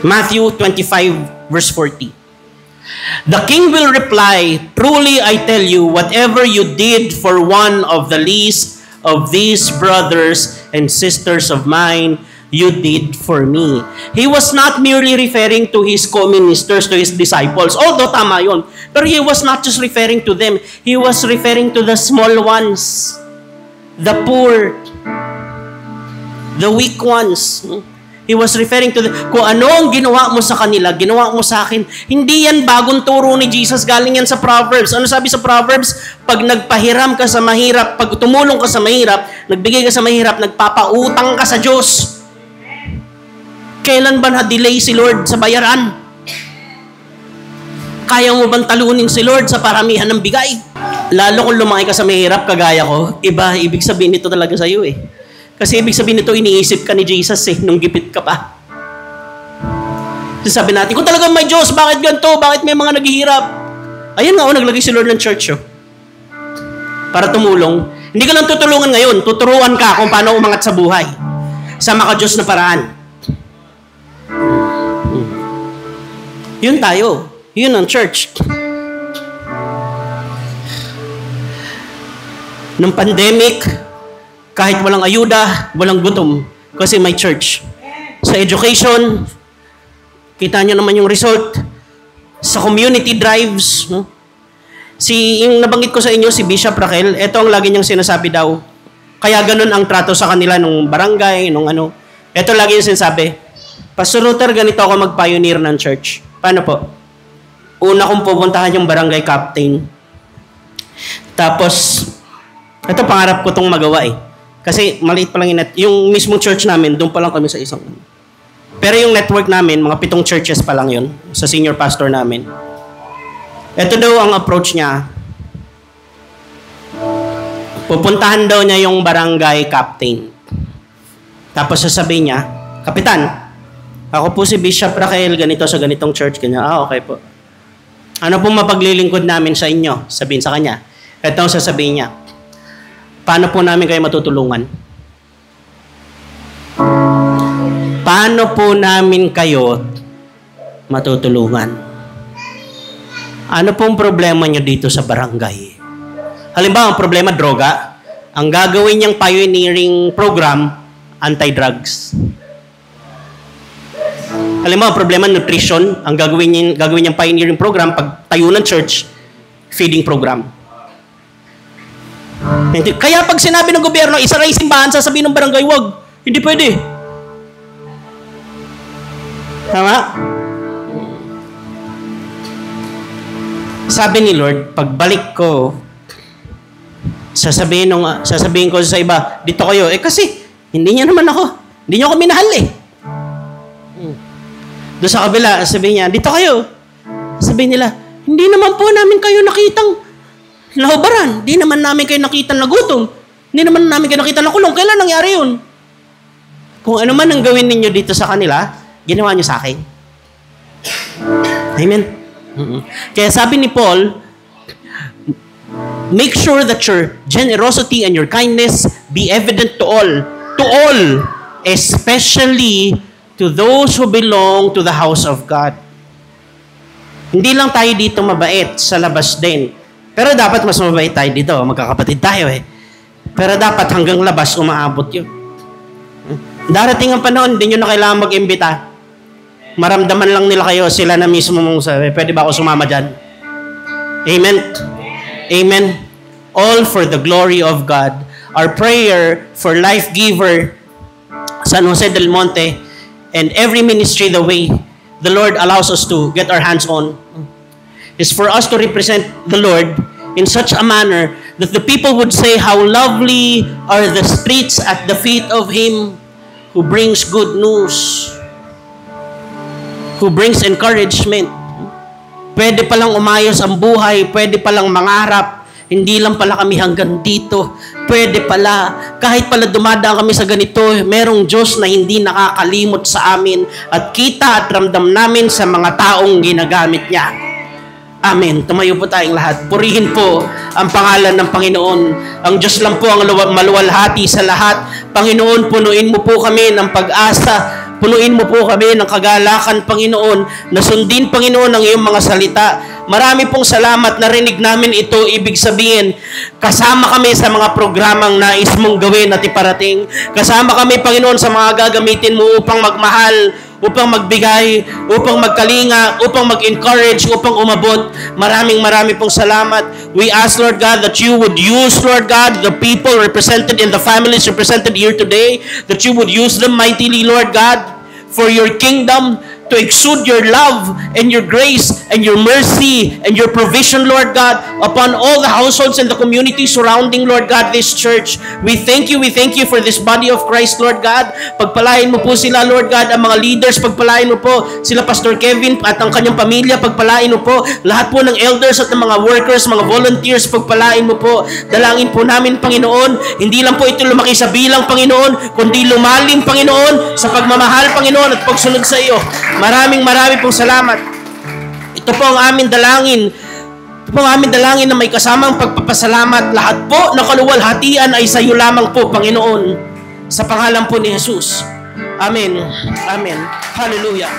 Matthew 25, verse 40. The king will reply, truly I tell you, whatever you did for one of the least of these brothers and sisters of mine, you did for me. He was not merely referring to his co-ministers, to his disciples, although tama yun. Pero he was not just referring to them. He was referring to the small ones, the poor, the weak ones. He was referring to kung ano ang ginawa mo sa kanila, ginawa mo sa akin. Hindi yan bagong turo ni Jesus, galing yan sa Proverbs. Ano sabi sa Proverbs? Pag nagpahiram ka sa mahirap, pag tumulong ka sa mahirap, nagbigay ka sa mahirap, nagpapautang ka sa Diyos. Kailan ba na-delay si Lord sa bayaran? Kaya mo bang talunin si Lord sa paramihan ng bigay? Lalo kung lumaki ka sa mahirap, kagaya ko, ibig sabihin nito talaga sa iyo eh. Kasi ibig sabihin nito, iniisip ka ni Jesus nung gipit ka pa. Sabi natin, kung talagang may Diyos, bakit ganito? Bakit may mga naghihirap? Ayun nga, naglagay si Lord ng church. Para tumulong. Hindi ka lang tutulungan ngayon, tuturuan ka kung paano umangat sa buhay. Sa maka-Diyos na paraan. Yun tayo. Yun ang church. Nung pandemic, Kahit walang ayuda, walang gutom. Kasi may church. Sa education, kita nyo naman yung result. Sa community drives, no? Yung nabanggit ko sa inyo, si Bishop Raquel, ito ang lagi niyang sinasabi daw. Kaya ganun ang trato sa kanila nung barangay, nung ano. Ito lagi yung sinasabi, Pastor Luther, ganito ako mag-pioneer ng church. Paano po? Una kong pupuntahan yung barangay captain. Tapos, ito pangarap ko itong magawa eh. Kasi maliit pa lang yung mismong church namin, doon pa lang kami sa isang. Pero yung network namin, mga 7 churches pa lang yun, sa senior pastor namin. Ito daw ang approach niya. Pupuntahan daw niya yung barangay captain. Tapos sasabihin niya, Kapitan, ako po si Bishop Raquel, ganito sa ganitong church. Ganyan, okay po. Ano pong mapaglilingkod namin sa inyo? Sabihin sa kanya. Ito ang sasabihin niya. Paano po namin kayo matutulungan? Paano po namin kayo matutulungan? Ano pong problema nyo dito sa barangay? Halimbawa, ang problema, droga. Ang gagawin niyang pioneering program, anti-drugs. Halimbawa, ang problema, nutrition. Ang gagawin niyang pioneering program, pagtayo ng church, feeding program. Kaya pag sinabi ng gobyerno, isara yung simbahan, sasabihin ng barangay, wag. Hindi pwede. Tama? Sabi ni Lord, pagbalik ko, sasabihin ko sa iba, dito kayo. Kasi, hindi niya naman ako. Hindi niyo ako minahal eh. Doon sa kabila, sabihin niya, dito kayo. Sabihin nila, hindi naman po namin kayo nakitang nahubaran. Hindi naman namin kayo nakitang nagutom. Hindi naman namin kayo nakitang nakulong. Kailan nangyari yun? Kung ano man ang gawin ninyo dito sa kanila, ginawa niyo sa akin. Amen. Kaya sabi ni Paul, make sure that your generosity and your kindness be evident to all, especially to those who belong to the house of God. Hindi lang tayo dito mabait, sa labas din. Pero dapat mas mabait tayo dito, magkakapatid tayo eh. Pero dapat hanggang labas umaabot yun. Darating ang panahon, hindi nyo na kailangan mag-imbita. Maramdaman lang nila kayo, sila na mismo mong sabi, pwede ba ako sumama dyan? Amen? Amen? All for the glory of God. Our prayer for Life Giver, San Jose del Monte, and every ministry the way the Lord allows us to get our hands on, is for us to represent the Lord in such a manner that the people would say, how lovely are the streets at the feet of Him who brings good news, who brings encouragement. Pwede palang umayos ang buhay, pwede palang mangarap, hindi lang pala kami hanggang dito. Pwede pala, kahit pala dumadaan kami sa ganito, merong Diyos na hindi nakakalimot sa amin at kita at ramdam namin sa mga taong ginagamit niya. Amen. Tumayo po tayong lahat. Purihin po ang pangalan ng Panginoon. Ang Diyos lang po ang maluwalhati sa lahat. Panginoon, punuin mo po kami ng pag-asa. Punuin mo po kami ng kagalakan, Panginoon, na sundin, Panginoon, ang iyong mga salita. Marami pong salamat, narinig namin ito. Ibig sabihin, kasama kami sa mga programang nais mong gawin at iparating. Kasama kami, Panginoon, sa mga gagamitin mo upang magmahal, upang magbigay, upang magkalinga, upang mag-encourage, upang umabot. Maraming pong salamat. We ask, Lord God, that you would use, Lord God, the people represented in the families represented here today, that you would use them mightily, Lord God, for your kingdom, to exude your love and your grace and your mercy and your provision, Lord God, upon all the households and the community surrounding, Lord God, this church. We thank you for this body of Christ, Lord God. Pagpalain mo po sila, Lord God, ang mga leaders, pagpalain mo po sila Pastor Kevin at ang kanyang pamilya, pagpalain mo po lahat po ng elders at ng mga workers, mga volunteers, pagpalain mo po. Dalangin po namin, Panginoon, hindi lang po ito lumaki sa bilang, Panginoon, kundi lumalim, Panginoon, sa pagmamahal, Panginoon, at pagsunod sa iyo. Maraming pong salamat. Ito po ang aming dalangin. Ito po ang aming dalangin na may kasamang pagpapasalamat. Lahat po na kaluwalhatian ay sa iyo lamang po, Panginoon. Sa pangalan po ni Jesus. Amen. Amen. Hallelujah.